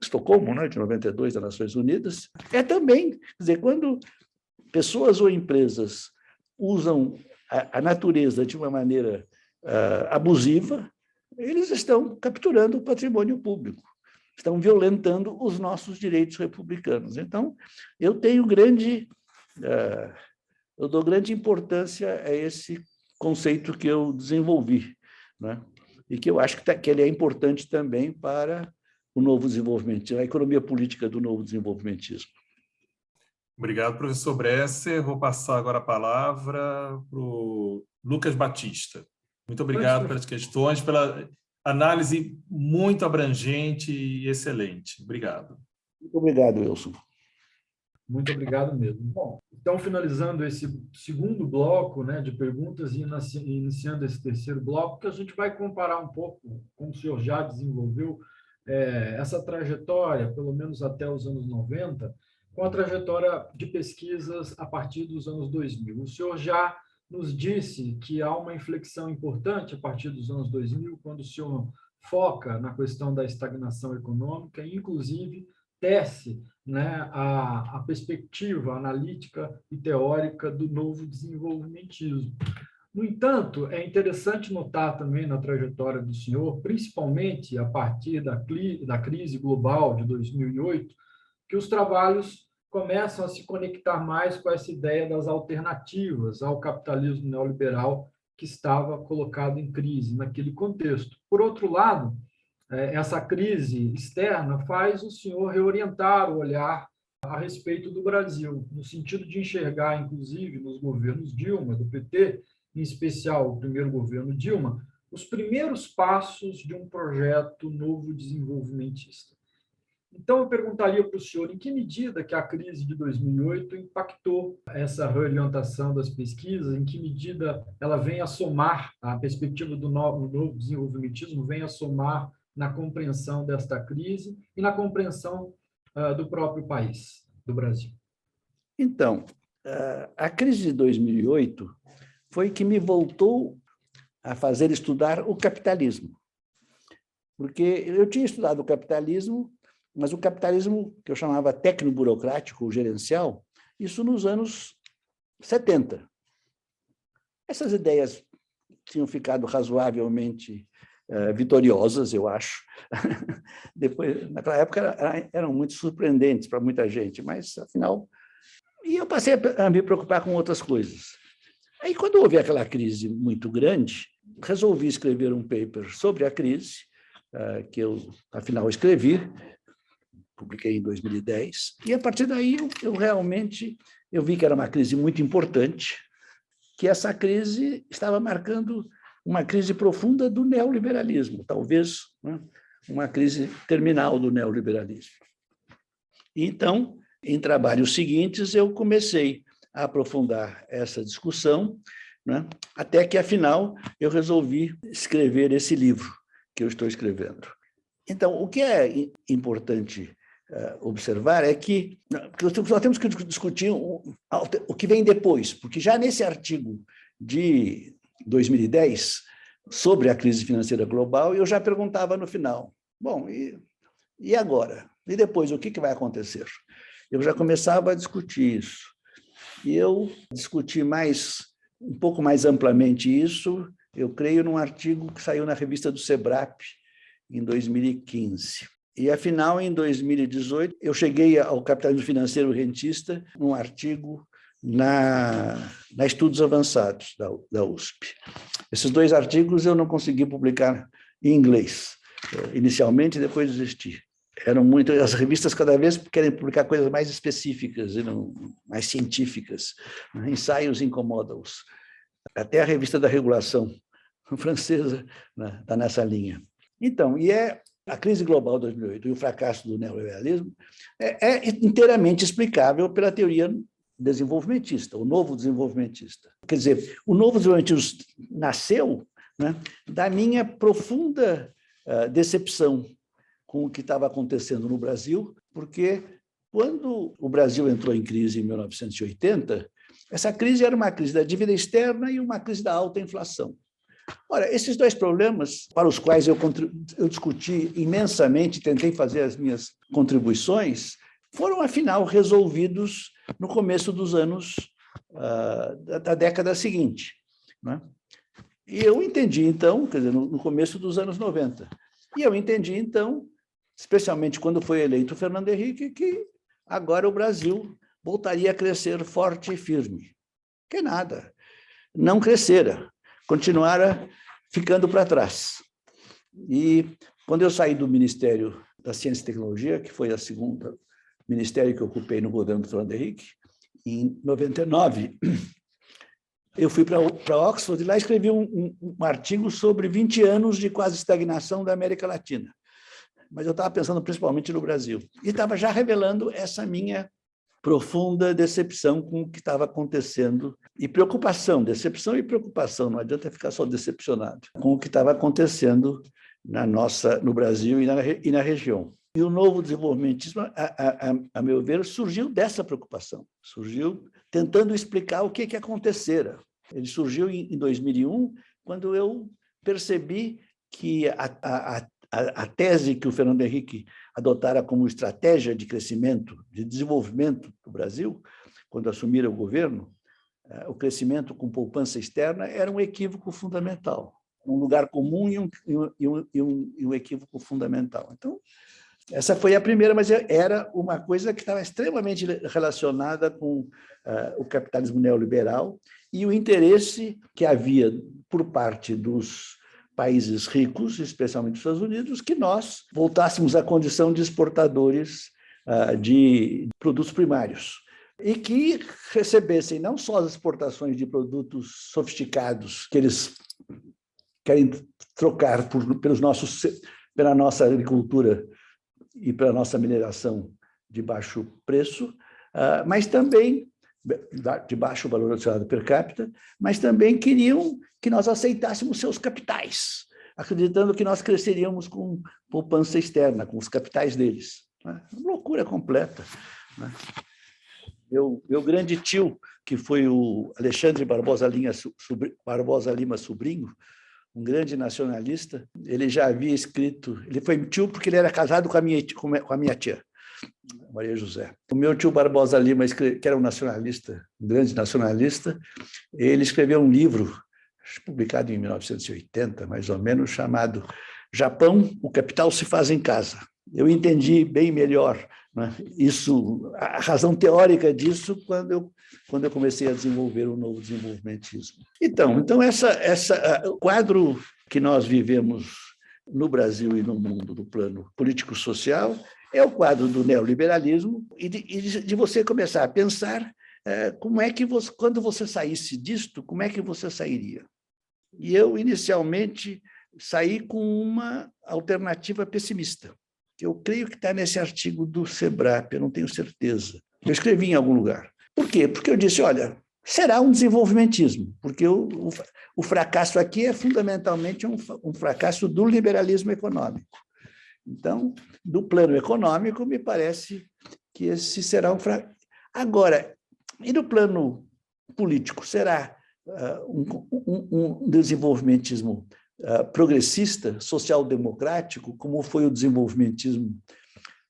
Estocolmo, né, de 92 das Nações Unidas, é também, quer dizer, quando pessoas ou empresas usam a natureza de uma maneira abusiva, eles estão capturando o patrimônio público, estão violentando os nossos direitos republicanos. Então, eu dou grande importância a esse conceito que eu desenvolvi, né? E que eu acho que ele é importante também para o novo desenvolvimento, a economia política do novo desenvolvimentismo. Obrigado, professor Bresser. Vou passar agora a palavra para o Lucas Batista. Muito obrigado pelas questões, pela análise muito abrangente e excelente. Obrigado. Muito obrigado, Wilson. Muito obrigado mesmo. Bom, então, finalizando esse segundo bloco, né, de perguntas e iniciando esse terceiro bloco, que a gente vai comparar um pouco, como o senhor já desenvolveu, essa trajetória, pelo menos até os anos 90, com a trajetória de pesquisas a partir dos anos 2000. O senhor já nos disse que há uma inflexão importante a partir dos anos 2000, quando o senhor foca na questão da estagnação econômica e, inclusive, tece, né, a perspectiva analítica e teórica do novo desenvolvimentismo. No entanto, é interessante notar também na trajetória do senhor, principalmente a partir da crise global de 2008, que os trabalhos começam a se conectar mais com essa ideia das alternativas ao capitalismo neoliberal que estava colocado em crise naquele contexto. Por outro lado, essa crise externa faz o senhor reorientar o olhar a respeito do Brasil, no sentido de enxergar, inclusive, nos governos Dilma, do PT, em especial o primeiro governo Dilma, os primeiros passos de um projeto novo desenvolvimentista. Então, eu perguntaria para o senhor em que medida que a crise de 2008 impactou essa reorientação das pesquisas, em que medida ela vem a somar, a perspectiva do novo desenvolvimentismo vem a somar na compreensão desta crise e na compreensão do próprio país, do Brasil. Então, a crise de 2008 foi que me voltou a fazer estudar o capitalismo. Porque eu tinha estudado o capitalismo, mas o capitalismo que eu chamava tecnoburocrático ou gerencial, isso nos anos 70. Essas ideias tinham ficado razoavelmente vitoriosas, eu acho. Depois, naquela época, eram muito surpreendentes para muita gente, mas, afinal... E eu passei a me preocupar com outras coisas. Aí, quando houve aquela crise muito grande, resolvi escrever um paper sobre a crise, que eu, afinal, escrevi, publiquei em 2010, e, a partir daí, eu realmente vi que era uma crise muito importante, que essa crise estava marcando uma crise profunda do neoliberalismo, talvez, né, uma crise terminal do neoliberalismo. Então, em trabalhos seguintes, eu comecei a aprofundar essa discussão, né, até que, afinal, eu resolvi escrever esse livro que eu estou escrevendo. Então, o que é importante observar é que nós temos que discutir o que vem depois, porque já nesse artigo de 2010, sobre a crise financeira global, eu já perguntava no final, bom, e agora? E depois, o que vai acontecer? Eu já começava a discutir isso. E eu discuti um pouco mais amplamente isso, eu creio, num artigo que saiu na revista do SEBRAP, em 2015. E, afinal, em 2018, eu cheguei ao Capitalismo Financeiro Rentista, num artigo na Estudos Avançados, da USP. Esses dois artigos eu não consegui publicar em inglês, inicialmente, e depois desisti. As revistas cada vez querem publicar coisas mais específicas, e não, mais científicas. Ensaios incomodam-os. Até a revista da regulação francesa está nessa linha. Então, a crise global de 2008 e o fracasso do neoliberalismo é inteiramente explicável pela teoria desenvolvimentista, o novo desenvolvimentista. Quer dizer, o novo desenvolvimentismo nasceu, né, da minha profunda decepção com o que estava acontecendo no Brasil, porque quando o Brasil entrou em crise em 1980, essa crise era uma crise da dívida externa e uma crise da alta inflação. Ora, esses dois problemas, para os quais eu discuti imensamente, tentei fazer as minhas contribuições, foram, afinal, resolvidos no começo dos anos da década seguinte, né? E eu entendi, então, quer dizer, no começo dos anos 90, e eu entendi, então, especialmente quando foi eleito o Fernando Henrique, que agora o Brasil voltaria a crescer forte e firme. Que nada, não crescera, continuara ficando para trás. E quando eu saí do Ministério da Ciência e Tecnologia, que foi a segunda ministério que eu ocupei no governo do Fernando Henrique, em 99, eu fui para Oxford e lá escrevi um artigo sobre 20 anos de quase estagnação da América Latina. Mas eu estava pensando principalmente no Brasil. E estava já revelando essa minha profunda decepção com o que estava acontecendo e preocupação, decepção e preocupação, não adianta ficar só decepcionado com o que estava acontecendo no Brasil e na região. E o novo desenvolvimentismo, a meu ver, surgiu dessa preocupação, surgiu tentando explicar o que acontecera. Ele surgiu em 2001, quando eu percebi que a tese que o Fernando Henrique adotara como estratégia de crescimento, de desenvolvimento do Brasil, quando assumira o governo, o crescimento com poupança externa era um equívoco fundamental, um lugar comum e um equívoco fundamental. Então, essa foi a primeira, mas era uma coisa que estava extremamente relacionada com o capitalismo neoliberal e o interesse que havia por parte dos países ricos, especialmente os Estados Unidos, que nós voltássemos à condição de exportadores de produtos primários e que recebessem não só as exportações de produtos sofisticados que eles querem trocar pela nossa agricultura e pela nossa mineração de baixo preço, mas também de baixo valor adicionado per capita, mas também queriam que nós aceitássemos seus capitais, acreditando que nós cresceríamos com poupança externa, com os capitais deles. Uma loucura completa. Meu grande tio, que foi o Alexandre Barbosa Lima Sobrinho, um grande nacionalista, ele já havia escrito, ele foi tio porque ele era casado com a minha tia, Maria José. O meu tio Barbosa Lima, que era um nacionalista, um grande nacionalista, ele escreveu um livro, publicado em 1980, mais ou menos, chamado Japão, o capital se faz em casa. Eu entendi bem melhor, né, isso, a razão teórica disso quando eu comecei a desenvolver o novo desenvolvimentismo. Então o quadro que nós vivemos no Brasil e no mundo do plano político-social é o quadro do neoliberalismo e de você começar a pensar como é que você, quando você saísse disto, como é que você sairia? E eu, inicialmente, saí com uma alternativa pessimista, que eu creio que está nesse artigo do SEBRAP, eu não tenho certeza. Eu escrevi em algum lugar. Por quê? Porque eu disse, olha, será um desenvolvimentismo, porque o fracasso aqui é fundamentalmente um fracasso do liberalismo econômico. Então, do plano econômico, me parece que esse será um fracasso. Agora, e no plano político, será um desenvolvimentismo progressista, social-democrático, como foi o desenvolvimentismo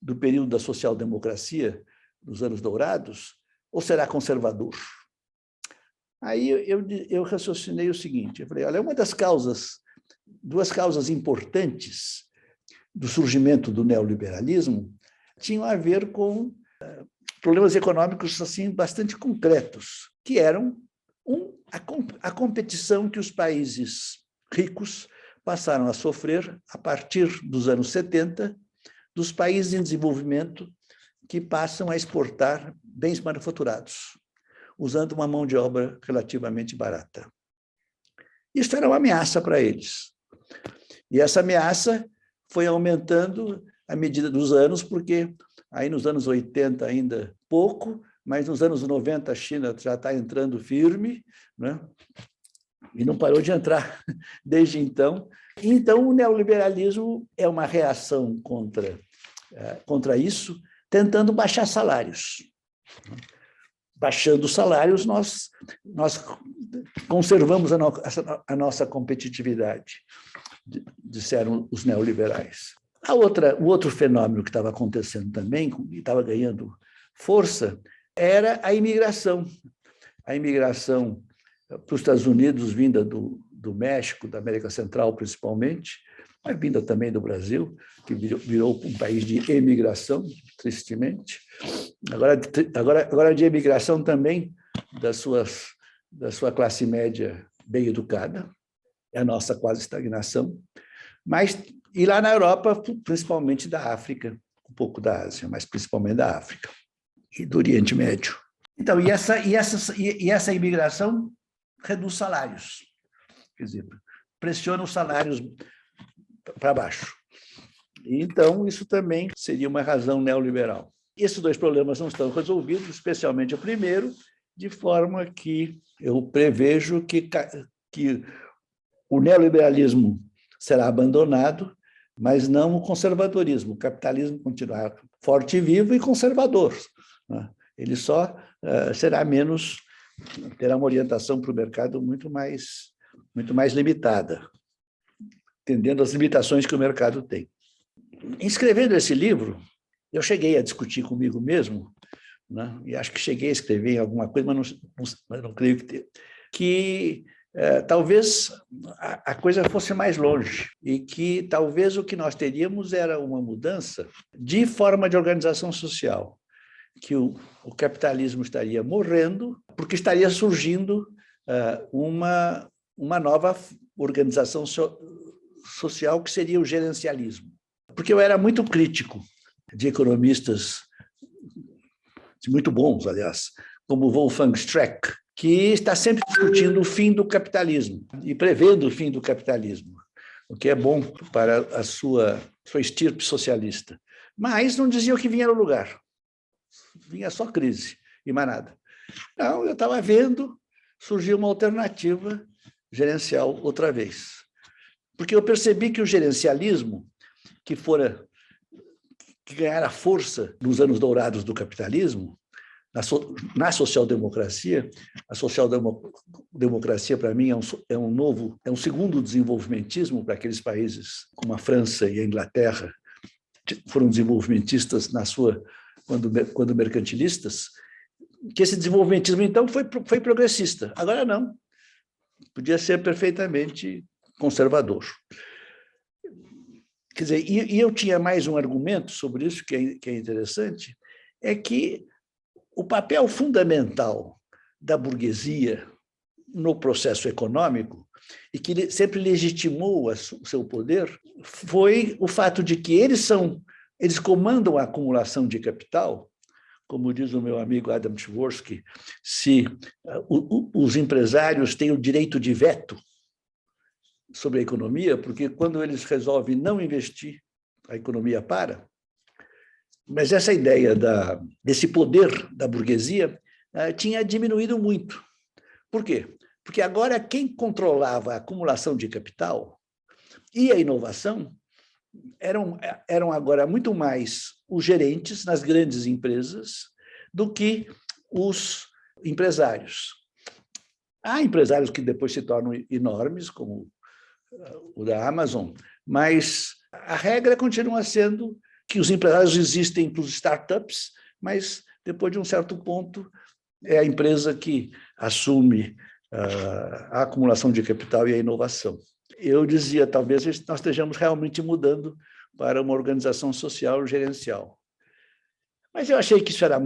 do período da social-democracia, dos anos dourados, ou será conservador? Aí eu raciocinei o seguinte, eu falei, olha, duas causas importantes do surgimento do neoliberalismo tinham a ver com problemas econômicos assim bastante concretos, que eram a competição que os países ricos passaram a sofrer a partir dos anos 70 dos países em desenvolvimento que passam a exportar bens manufaturados, usando uma mão de obra relativamente barata. Isso era uma ameaça para eles. E essa ameaça foi aumentando à medida dos anos, porque aí nos anos 80 ainda pouco, mas nos anos 90 a China já está entrando firme, né? E não parou de entrar desde então. Então, o neoliberalismo é uma reação contra isso, tentando baixar salários. Baixando os salários, nós conservamos a nossa competitividade, disseram os neoliberais. O outro fenômeno que estava acontecendo também, que estava ganhando força, era a imigração. A imigração para os Estados Unidos, vinda do México, da América Central principalmente, mas vinda também do Brasil, que virou um país de emigração, tristemente. Agora de emigração também da sua classe média bem educada, é a nossa quase estagnação. E lá na Europa, principalmente da África, um pouco da Ásia, mas principalmente da África e do Oriente Médio. Então, e essa imigração reduz salários, quer dizer, pressiona os salários para baixo. Então, isso também seria uma razão neoliberal. Esses dois problemas não estão resolvidos, especialmente o primeiro, de forma que eu prevejo que o neoliberalismo será abandonado, mas não o conservadorismo. O capitalismo continuará forte e vivo e conservador, né? Ele só será menos terá uma orientação para o mercado muito mais limitada, entendendo as limitações que o mercado tem. Escrevendo esse livro, eu cheguei a discutir comigo mesmo, né? E acho que cheguei a escrever em alguma coisa, mas não creio que talvez a coisa fosse mais longe e que talvez o que nós teríamos era uma mudança de forma de organização social, que o capitalismo estaria morrendo porque estaria surgindo uma nova organização social que seria o gerencialismo. Porque eu era muito crítico de economistas muito bons, aliás, como Wolfgang Streeck, que está sempre discutindo o fim do capitalismo e prevendo o fim do capitalismo, o que é bom para a sua estirpe socialista. Mas não dizia o que vinha no lugar. Vinha só crise e mais nada. Então, eu estava vendo, surgiu uma alternativa gerencial outra vez. Porque eu percebi que o gerencialismo, que ganhara força nos anos dourados do capitalismo, na social-democracia, a social-democracia, para mim, é um segundo desenvolvimentismo para aqueles países como a França e a Inglaterra, que foram desenvolvimentistas quando mercantilistas, que esse desenvolvimentismo, então, foi progressista. Agora não. Podia ser perfeitamente conservador. Quer dizer, e eu tinha mais um argumento sobre isso, que é interessante, é que o papel fundamental da burguesia no processo econômico, e que sempre legitimou o seu poder, foi o fato de que eles comandam a acumulação de capital, como diz o meu amigo Adam Tversky, se os empresários têm o direito de veto sobre a economia, porque quando eles resolvem não investir, a economia para. Mas essa ideia desse poder da burguesia tinha diminuído muito. Por quê? Porque agora quem controlava a acumulação de capital e a inovação eram agora muito mais os gerentes nas grandes empresas do que os empresários. Há empresários que depois se tornam enormes, como o da Amazon, mas a regra continua sendo que os empresários existem para os startups, mas depois de um certo ponto é a empresa que assume a acumulação de capital e a inovação. Eu dizia, talvez nós estejamos realmente mudando para uma organização social gerencial. Mas eu achei que isso era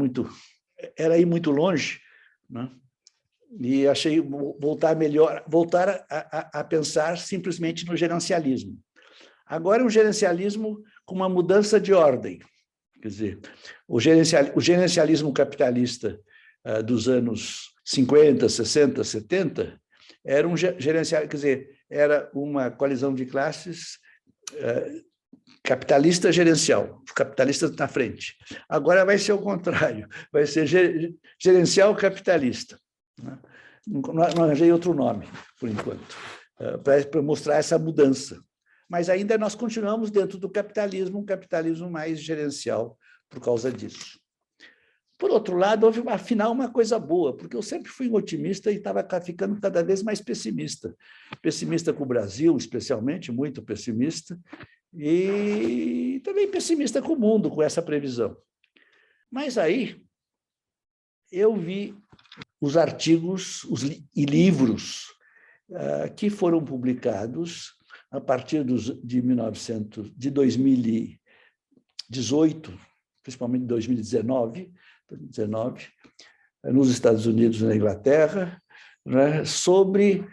ir muito longe, né? E achei voltar a pensar simplesmente no gerencialismo. Agora é um gerencialismo com uma mudança de ordem. Quer dizer, o gerencialismo capitalista dos anos 50, 60, 70 era um gerencialismo, quer dizer, era uma coalizão de classes capitalista gerencial, os capitalistas na frente. Agora vai ser o contrário, vai ser gerencial capitalista. Não arranjei outro nome, por enquanto, para mostrar essa mudança. Mas ainda nós continuamos dentro do capitalismo, um capitalismo mais gerencial por causa disso. Por outro lado, houve, afinal, uma coisa boa, porque eu sempre fui um otimista e estava ficando cada vez mais pessimista. Pessimista com o Brasil, especialmente, muito pessimista, e também pessimista com o mundo, com essa previsão. Mas aí eu vi os artigos e livros que foram publicados a partir de 2018, principalmente 2019, nos Estados Unidos e na Inglaterra, né, sobre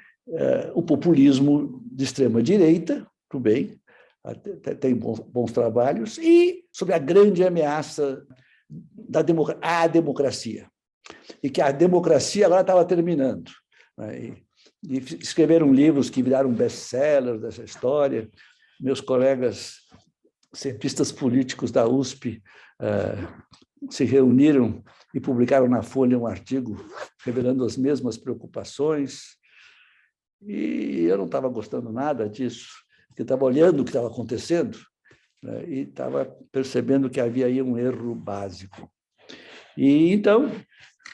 o populismo de extrema-direita, tudo bem, tem bons trabalhos, e sobre a grande ameaça à democracia. E que a democracia agora estava terminando. Né? E escreveram livros que viraram best-sellers dessa história. Meus colegas cientistas políticos da USP se reuniram e publicaram na Folha um artigo revelando as mesmas preocupações. E eu não estava gostando nada disso, porque estava olhando o que estava acontecendo, né, e estava percebendo que havia aí um erro básico. E então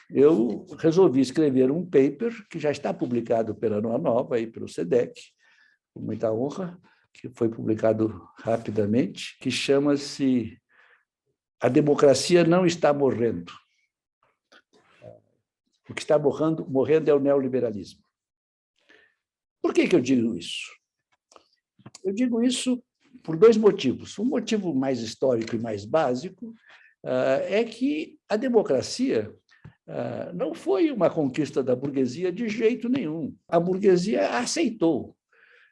eu resolvi escrever um paper que já está publicado pela Noa Nova e pelo SEDEC, com muita honra, que foi publicado rapidamente, que chama-se A Democracia Não Está Morrendo. O que está morrendo é o neoliberalismo. Por que eu digo isso? Eu digo isso por dois motivos. Um motivo mais histórico e mais básico é que a democracia não foi uma conquista da burguesia de jeito nenhum. A burguesia a aceitou.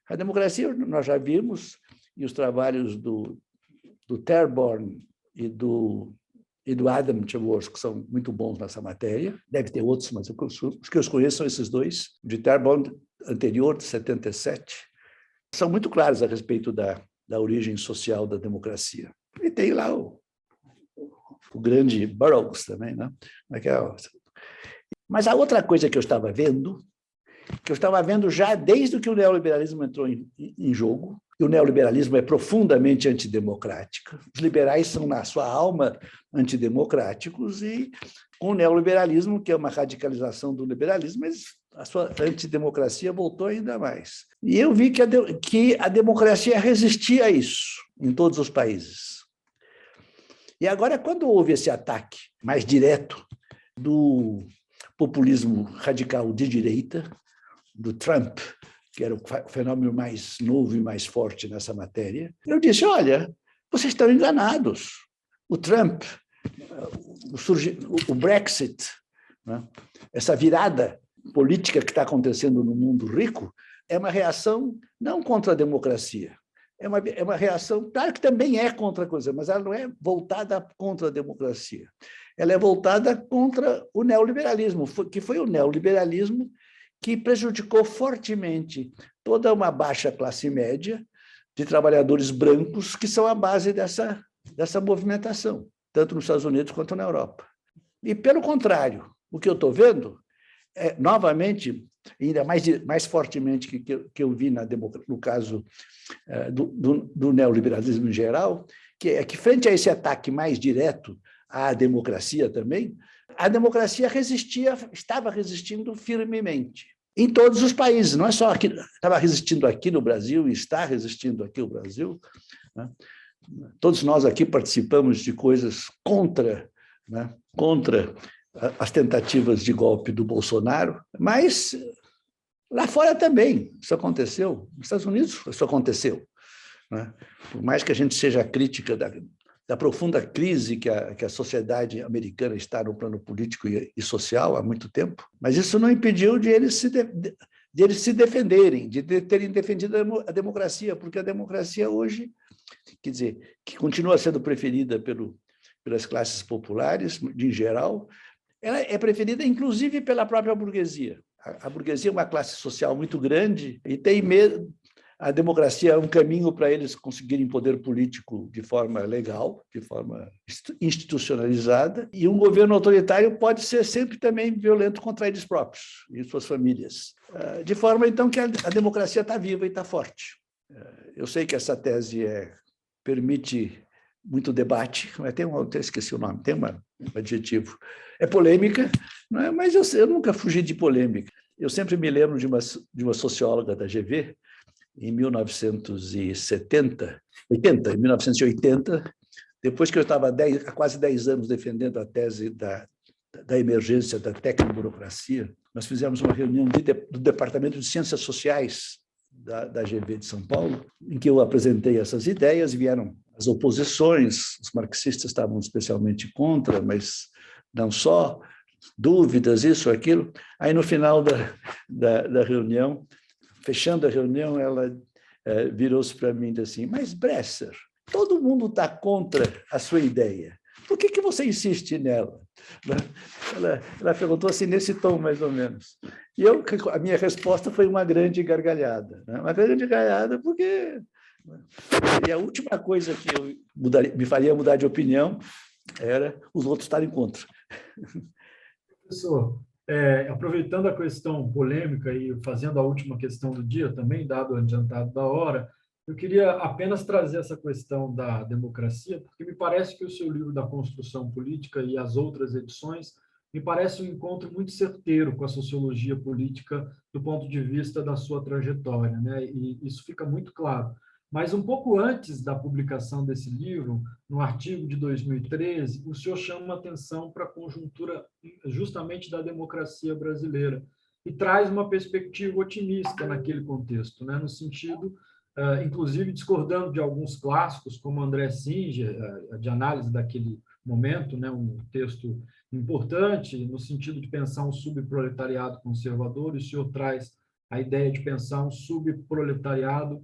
A democracia, nós já vimos, e os trabalhos do Terborn e do Adam Chworth, que são muito bons nessa matéria, deve ter outros, mas os que eu conheço são esses dois, de Terborn anterior, de 77, são muito claros a respeito da origem social da democracia. E tem lá o grande Burroughs também, né? Mas a outra coisa que eu estava vendo já desde que o neoliberalismo entrou em jogo, e o neoliberalismo é profundamente antidemocrático, os liberais são, na sua alma, antidemocráticos, e com o neoliberalismo, que é uma radicalização do liberalismo, a sua antidemocracia voltou ainda mais. E eu vi que a democracia resistia a isso em todos os países. E agora, quando houve esse ataque mais direto do populismo radical de direita, do Trump, que era o fenômeno mais novo e mais forte nessa matéria, eu disse, olha, vocês estão enganados. O Trump, o Brexit, né? Essa virada política que está acontecendo no mundo rico é uma reação não contra a democracia, é uma reação, claro que também é contra a coisa, mas ela não é voltada contra a democracia. Ela é voltada contra o neoliberalismo, que foi o neoliberalismo que prejudicou fortemente toda uma baixa classe média de trabalhadores brancos que são a base dessa movimentação, tanto nos Estados Unidos quanto na Europa. E, pelo contrário, o que eu estou vendo é, novamente, ainda mais fortemente que eu vi no caso do neoliberalismo em geral, que é que, frente a esse ataque mais direto à democracia também, a democracia estava resistindo firmemente em todos os países, não é só aqui, estava resistindo aqui no Brasil e está resistindo aqui no Brasil, né? Todos nós aqui participamos de coisas contra as tentativas de golpe do Bolsonaro, mas lá fora também isso aconteceu, nos Estados Unidos isso aconteceu, né? Por mais que a gente seja crítica da profunda crise que a sociedade americana está no plano político e social há muito tempo, mas isso não impediu de eles se defenderem, de terem defendido a democracia, porque a democracia hoje, quer dizer, que continua sendo preferida pelas classes populares, em geral, ela é preferida inclusive pela própria burguesia. A burguesia é uma classe social muito grande e tem medo. A democracia é um caminho para eles conseguirem poder político de forma legal, de forma institucionalizada, e um governo autoritário pode ser sempre também violento contra eles próprios e suas famílias. De forma, então, que a democracia está viva e está forte. Eu sei que essa tese permite muito debate, mas eu esqueci o nome, tem um adjetivo. É polêmica, não é? Mas eu nunca fugi de polêmica. Eu sempre me lembro de uma socióloga da GV, em 1980, depois que eu estava há quase 10 anos defendendo a tese da emergência da tecnoburocracia, nós fizemos uma reunião do Departamento de Ciências Sociais da GV de São Paulo, em que eu apresentei essas ideias, vieram as oposições, os marxistas estavam especialmente contra, mas não só, dúvidas, isso, aquilo. Aí, no final da reunião, fechando a reunião, ela virou-se para mim e disse assim, mas, Bresser, todo mundo está contra a sua ideia. Por que você insiste nela? Ela perguntou assim, nesse tom, mais ou menos. E a minha resposta foi uma grande gargalhada. Né? Uma grande gargalhada porque... E a última coisa que me faria mudar de opinião era os outros estarem contra. Professor, aproveitando a questão polêmica e fazendo a última questão do dia, também dado o adiantado da hora, eu queria apenas trazer essa questão da democracia, porque me parece que o seu livro da Construção Política e as outras edições me parece um encontro muito certeiro com a sociologia política do ponto de vista da sua trajetória, né? E isso fica muito claro. Mas um pouco antes da publicação desse livro, no artigo de 2013, o senhor chama atenção para a conjuntura justamente da democracia brasileira e traz uma perspectiva otimista naquele contexto, né? No sentido, inclusive discordando de alguns clássicos, como André Singer, de análise daquele momento, né? Um texto importante no sentido de pensar um subproletariado conservador, e o senhor traz a ideia de pensar um subproletariado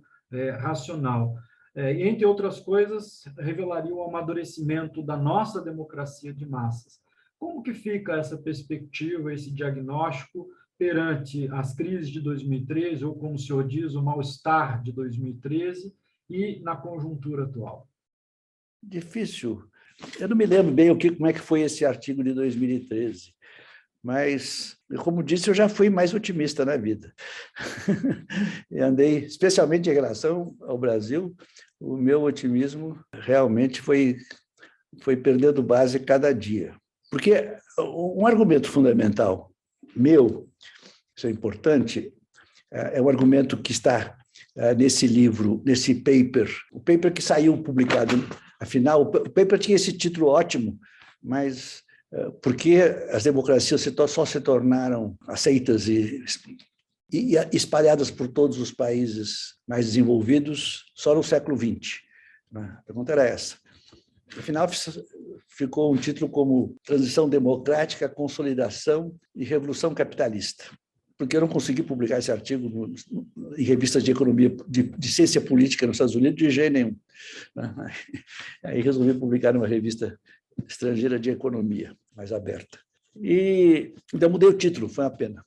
racional. E, entre outras coisas, revelaria o amadurecimento da nossa democracia de massas. Como que fica essa perspectiva, esse diagnóstico perante as crises de 2013, ou, como o senhor diz, o mal-estar de 2013 e na conjuntura atual? Difícil. Eu não me lembro bem como é que foi esse artigo de 2013. Mas, como disse, eu já fui mais otimista na vida. E andei, especialmente em relação ao Brasil, o meu otimismo realmente foi perdendo base cada dia. Porque um argumento fundamental meu, isso é importante, é um argumento que está nesse livro, nesse paper, o paper que saiu publicado. Afinal, o paper tinha esse título ótimo, mas porque as democracias só se tornaram aceitas e espalhadas por todos os países mais desenvolvidos só no século XX. A pergunta era essa. Afinal, ficou um título como Transição Democrática, Consolidação e Revolução Capitalista, porque eu não consegui publicar esse artigo em revistas de economia, de ciência política nos Estados Unidos de jeito nenhum. Aí resolvi publicar numa revista estrangeira de economia, mais aberta. E então mudei o título, foi uma pena.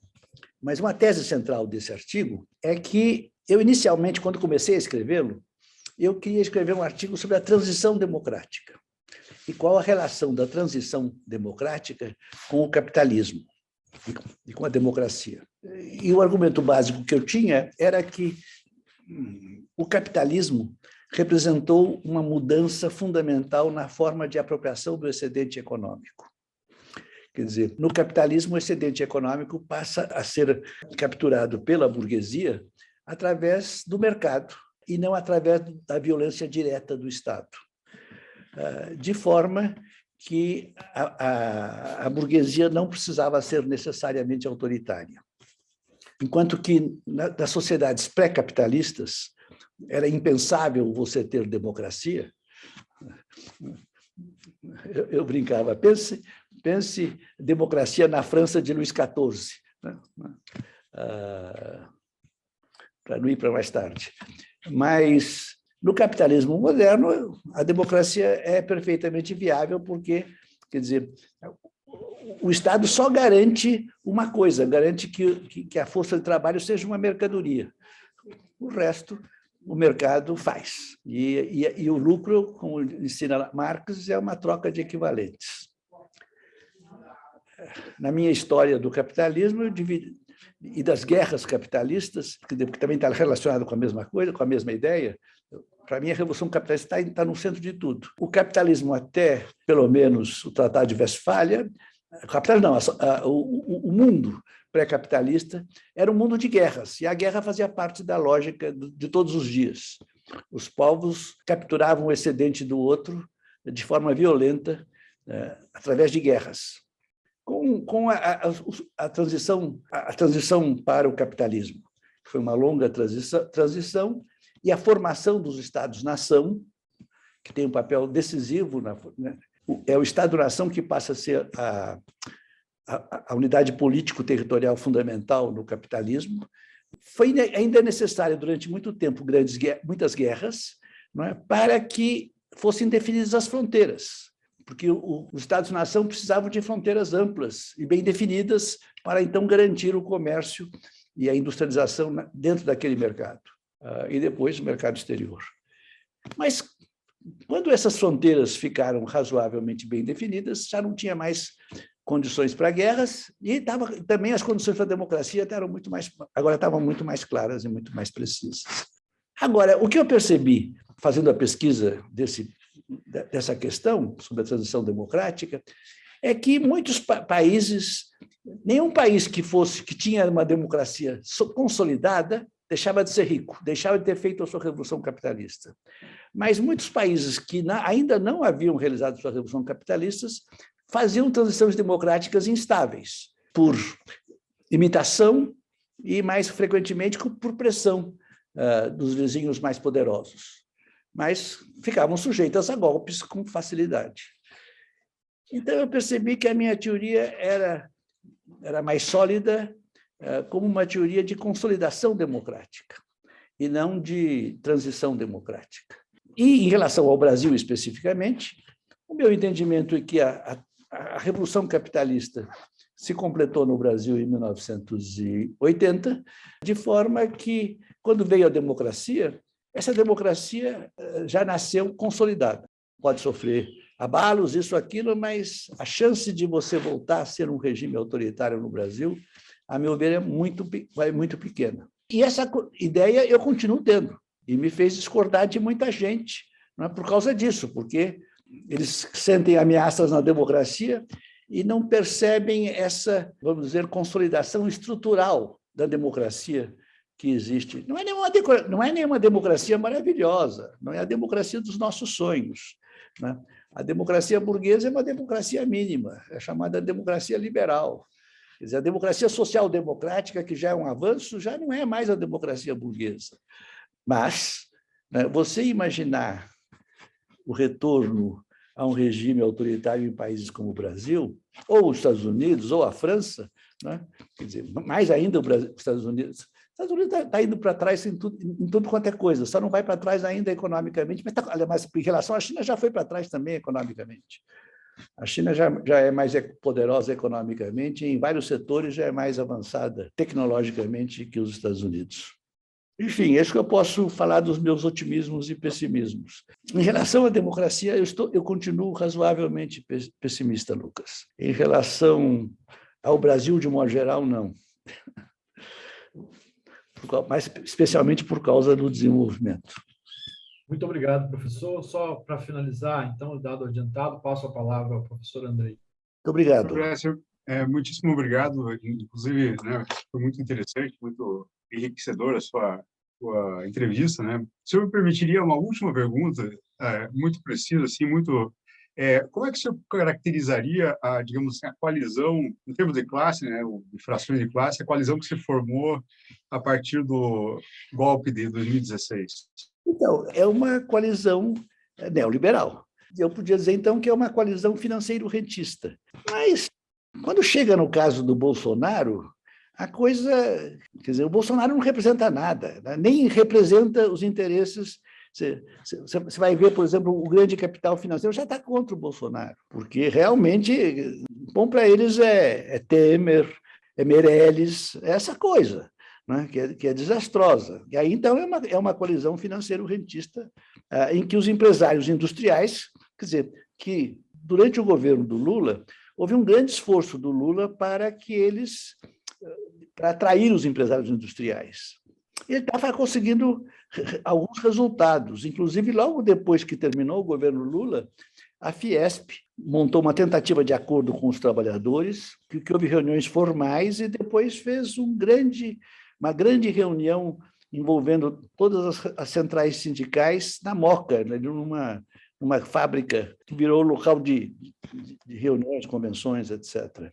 Mas uma tese central desse artigo é que eu, inicialmente, quando comecei a escrevê-lo, eu queria escrever um artigo sobre a transição democrática e qual a relação da transição democrática com o capitalismo e com a democracia. E o argumento básico que eu tinha era que o capitalismo representou uma mudança fundamental na forma de apropriação do excedente econômico. Quer dizer, no capitalismo, o excedente econômico passa a ser capturado pela burguesia através do mercado e não através da violência direta do Estado, de forma que a burguesia não precisava ser necessariamente autoritária. Enquanto que nas sociedades pré-capitalistas era impensável você ter democracia, eu brincava, pense democracia na França de Luís XIV, né? Para não ir para mais tarde. Mas no capitalismo moderno, a democracia é perfeitamente viável porque, quer dizer, o Estado só garante uma coisa, garante que a força de trabalho seja uma mercadoria. O resto, o mercado faz. E o lucro, como ensina Marx, é uma troca de equivalentes. Na minha história do capitalismo, eu dividi, e das guerras capitalistas, que também está relacionado com a mesma coisa, com a mesma ideia, para mim a Revolução Capitalista está no centro de tudo. O capitalismo até, pelo menos, o Tratado de Westfália, o mundo pré-capitalista era um mundo de guerras, e a guerra fazia parte da lógica de todos os dias. Os povos capturavam o excedente do outro de forma violenta, através de guerras. Com a transição para o capitalismo, que foi uma longa transição, e a formação dos Estados-nação, que tem um papel decisivo, é o Estado-nação que passa a ser a unidade político-territorial fundamental no capitalismo. Foi ainda necessário, durante muito tempo, muitas guerras, não é, para que fossem definidas as fronteiras, porque os Estados-nação precisavam de fronteiras amplas e bem definidas para, então, garantir o comércio e a industrialização dentro daquele mercado, e depois o mercado exterior. Mas, quando essas fronteiras ficaram razoavelmente bem definidas, já não tinha mais condições para guerras e também as condições para a democracia agora estavam muito mais claras e muito mais precisas. Agora, o que eu percebi, fazendo a pesquisa dessa questão sobre a transição democrática, é que muitos países, nenhum país que tinha uma democracia consolidada deixava de ser rico, deixava de ter feito a sua revolução capitalista. Mas muitos países que ainda não haviam realizado sua revolução capitalista faziam transições democráticas instáveis, por imitação e, mais frequentemente, por pressão dos vizinhos mais poderosos. Mas ficavam sujeitas a golpes com facilidade. Então, eu percebi que a minha teoria era mais sólida como uma teoria de consolidação democrática e não de transição democrática. E, em relação ao Brasil especificamente, o meu entendimento é que a Revolução Capitalista se completou no Brasil em 1980, de forma que, quando veio a democracia, essa democracia já nasceu consolidada. Pode sofrer abalos, isso, aquilo, mas a chance de você voltar a ser um regime autoritário no Brasil, a meu ver, é muito pequena. E essa ideia eu continuo tendo, e me fez discordar de muita gente, não é, por causa disso, porque eles sentem ameaças na democracia e não percebem essa, vamos dizer, consolidação estrutural da democracia que existe. Não é nenhuma democracia maravilhosa, não é a democracia dos nossos sonhos, né? A democracia burguesa é uma democracia mínima, é chamada democracia liberal. Quer dizer, a democracia social-democrática, que já é um avanço, já não é mais a democracia burguesa. Mas, né, você imaginar o retorno a um regime autoritário em países como o Brasil, ou os Estados Unidos, ou a França, né? Quer dizer, mais ainda os Estados Unidos. Os Estados Unidos está indo para trás em tudo quanto é coisa, só não vai para trás ainda economicamente, mas em relação à China já foi para trás também economicamente. A China já é mais poderosa economicamente e em vários setores já é mais avançada tecnologicamente que os Estados Unidos. Enfim, acho que eu posso falar dos meus otimismos e pessimismos. Em relação à democracia, eu continuo razoavelmente pessimista, Lucas. Em relação ao Brasil, de modo geral, não. Mas especialmente por causa do desenvolvimento. Muito obrigado, professor. Só para finalizar, então, dado adiantado, passo a palavra ao professor Andrei. Muito obrigado. Professor, muitíssimo obrigado. Inclusive, né, foi muito interessante, muito enriquecedora a sua entrevista, né? O senhor me permitiria uma última pergunta, muito precisa, assim, muito... como é que o senhor caracterizaria digamos assim, a coalizão, em termos de classe, né, de frações de classe, a coalizão que se formou a partir do golpe de 2016? Então, é uma coalizão neoliberal. Eu podia dizer, então, que é uma coalizão financeiro-rentista. Mas, quando chega no caso do Bolsonaro, a coisa... Quer dizer, o Bolsonaro não representa nada, né? Nem representa os interesses... Você vai ver, por exemplo, o grande capital financeiro já está contra o Bolsonaro, porque realmente, bom para eles é Temer, é Meirelles, é essa coisa, né, que é desastrosa. E aí, então, é uma coalizão financeiro-rentista em que os empresários industriais, quer dizer, que durante o governo do Lula, houve um grande esforço do Lula para atrair os empresários industriais. Ele estava conseguindo alguns resultados, inclusive logo depois que terminou o governo Lula, a Fiesp montou uma tentativa de acordo com os trabalhadores, que houve reuniões formais e depois fez uma grande reunião envolvendo todas as centrais sindicais na Moca, né, numa fábrica que virou local de reuniões, convenções, etc.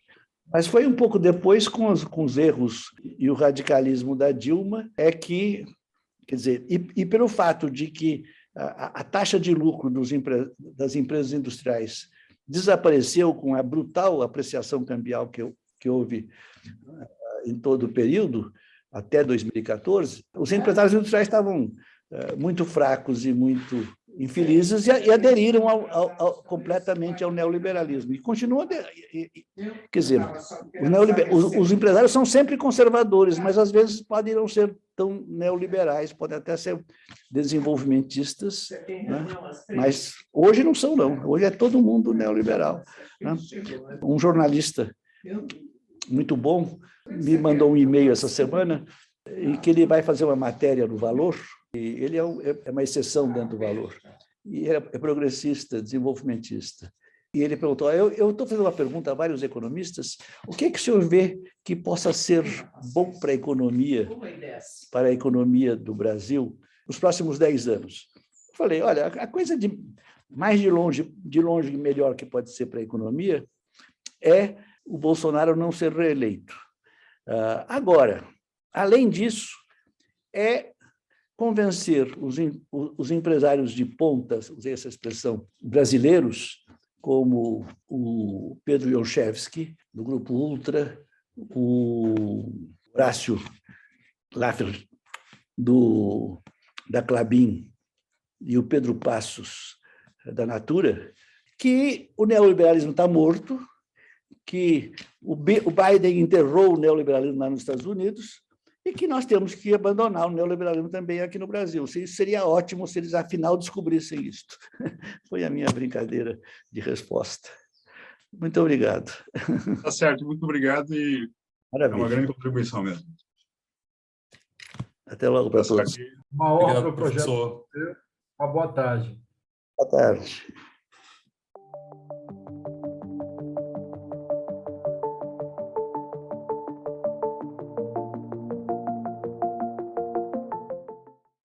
Mas foi um pouco depois, com os erros e o radicalismo da Dilma, quer dizer, e pelo fato de que a taxa de lucro das empresas industriais desapareceu com a brutal apreciação cambial que houve em todo o período, até 2014, os empresários industriais estavam muito fracos e muito infelizes e aderiram completamente ao neoliberalismo. E continuam... Quer dizer, os empresários são sempre conservadores, mas às vezes podem não ser tão neoliberais, podem até ser desenvolvimentistas, né? Mas hoje não são, não. Hoje é todo mundo neoliberal, né? Um jornalista muito bom me mandou um e-mail essa semana em que ele vai fazer uma matéria no Valor, e ele é uma exceção dentro do Valor, e é progressista, desenvolvimentista. E ele perguntou, eu estou fazendo uma pergunta a vários economistas, o que é que o senhor vê que possa ser bom para a economia do Brasil nos próximos 10 anos? Eu falei, olha, a coisa de longe melhor que pode ser para a economia é o Bolsonaro não ser reeleito. Agora, além disso, é convencer os empresários de ponta, usei essa expressão, brasileiros, como o Pedro Yonchevski, do Grupo Ultra, o Horácio Laffer, da Klabin, e o Pedro Passos, da Natura, que o neoliberalismo está morto, que o Biden enterrou o neoliberalismo lá nos Estados Unidos e que nós temos que abandonar o neoliberalismo também aqui no Brasil. Isso seria ótimo se eles, afinal, descobrissem isto. Foi a minha brincadeira de resposta. Muito obrigado. Tá certo, muito obrigado e Maravilha. é uma grande contribuição mesmo. Até logo para todos. Uma honra Obrigado, para o projeto. professor. Uma boa tarde. Boa tarde.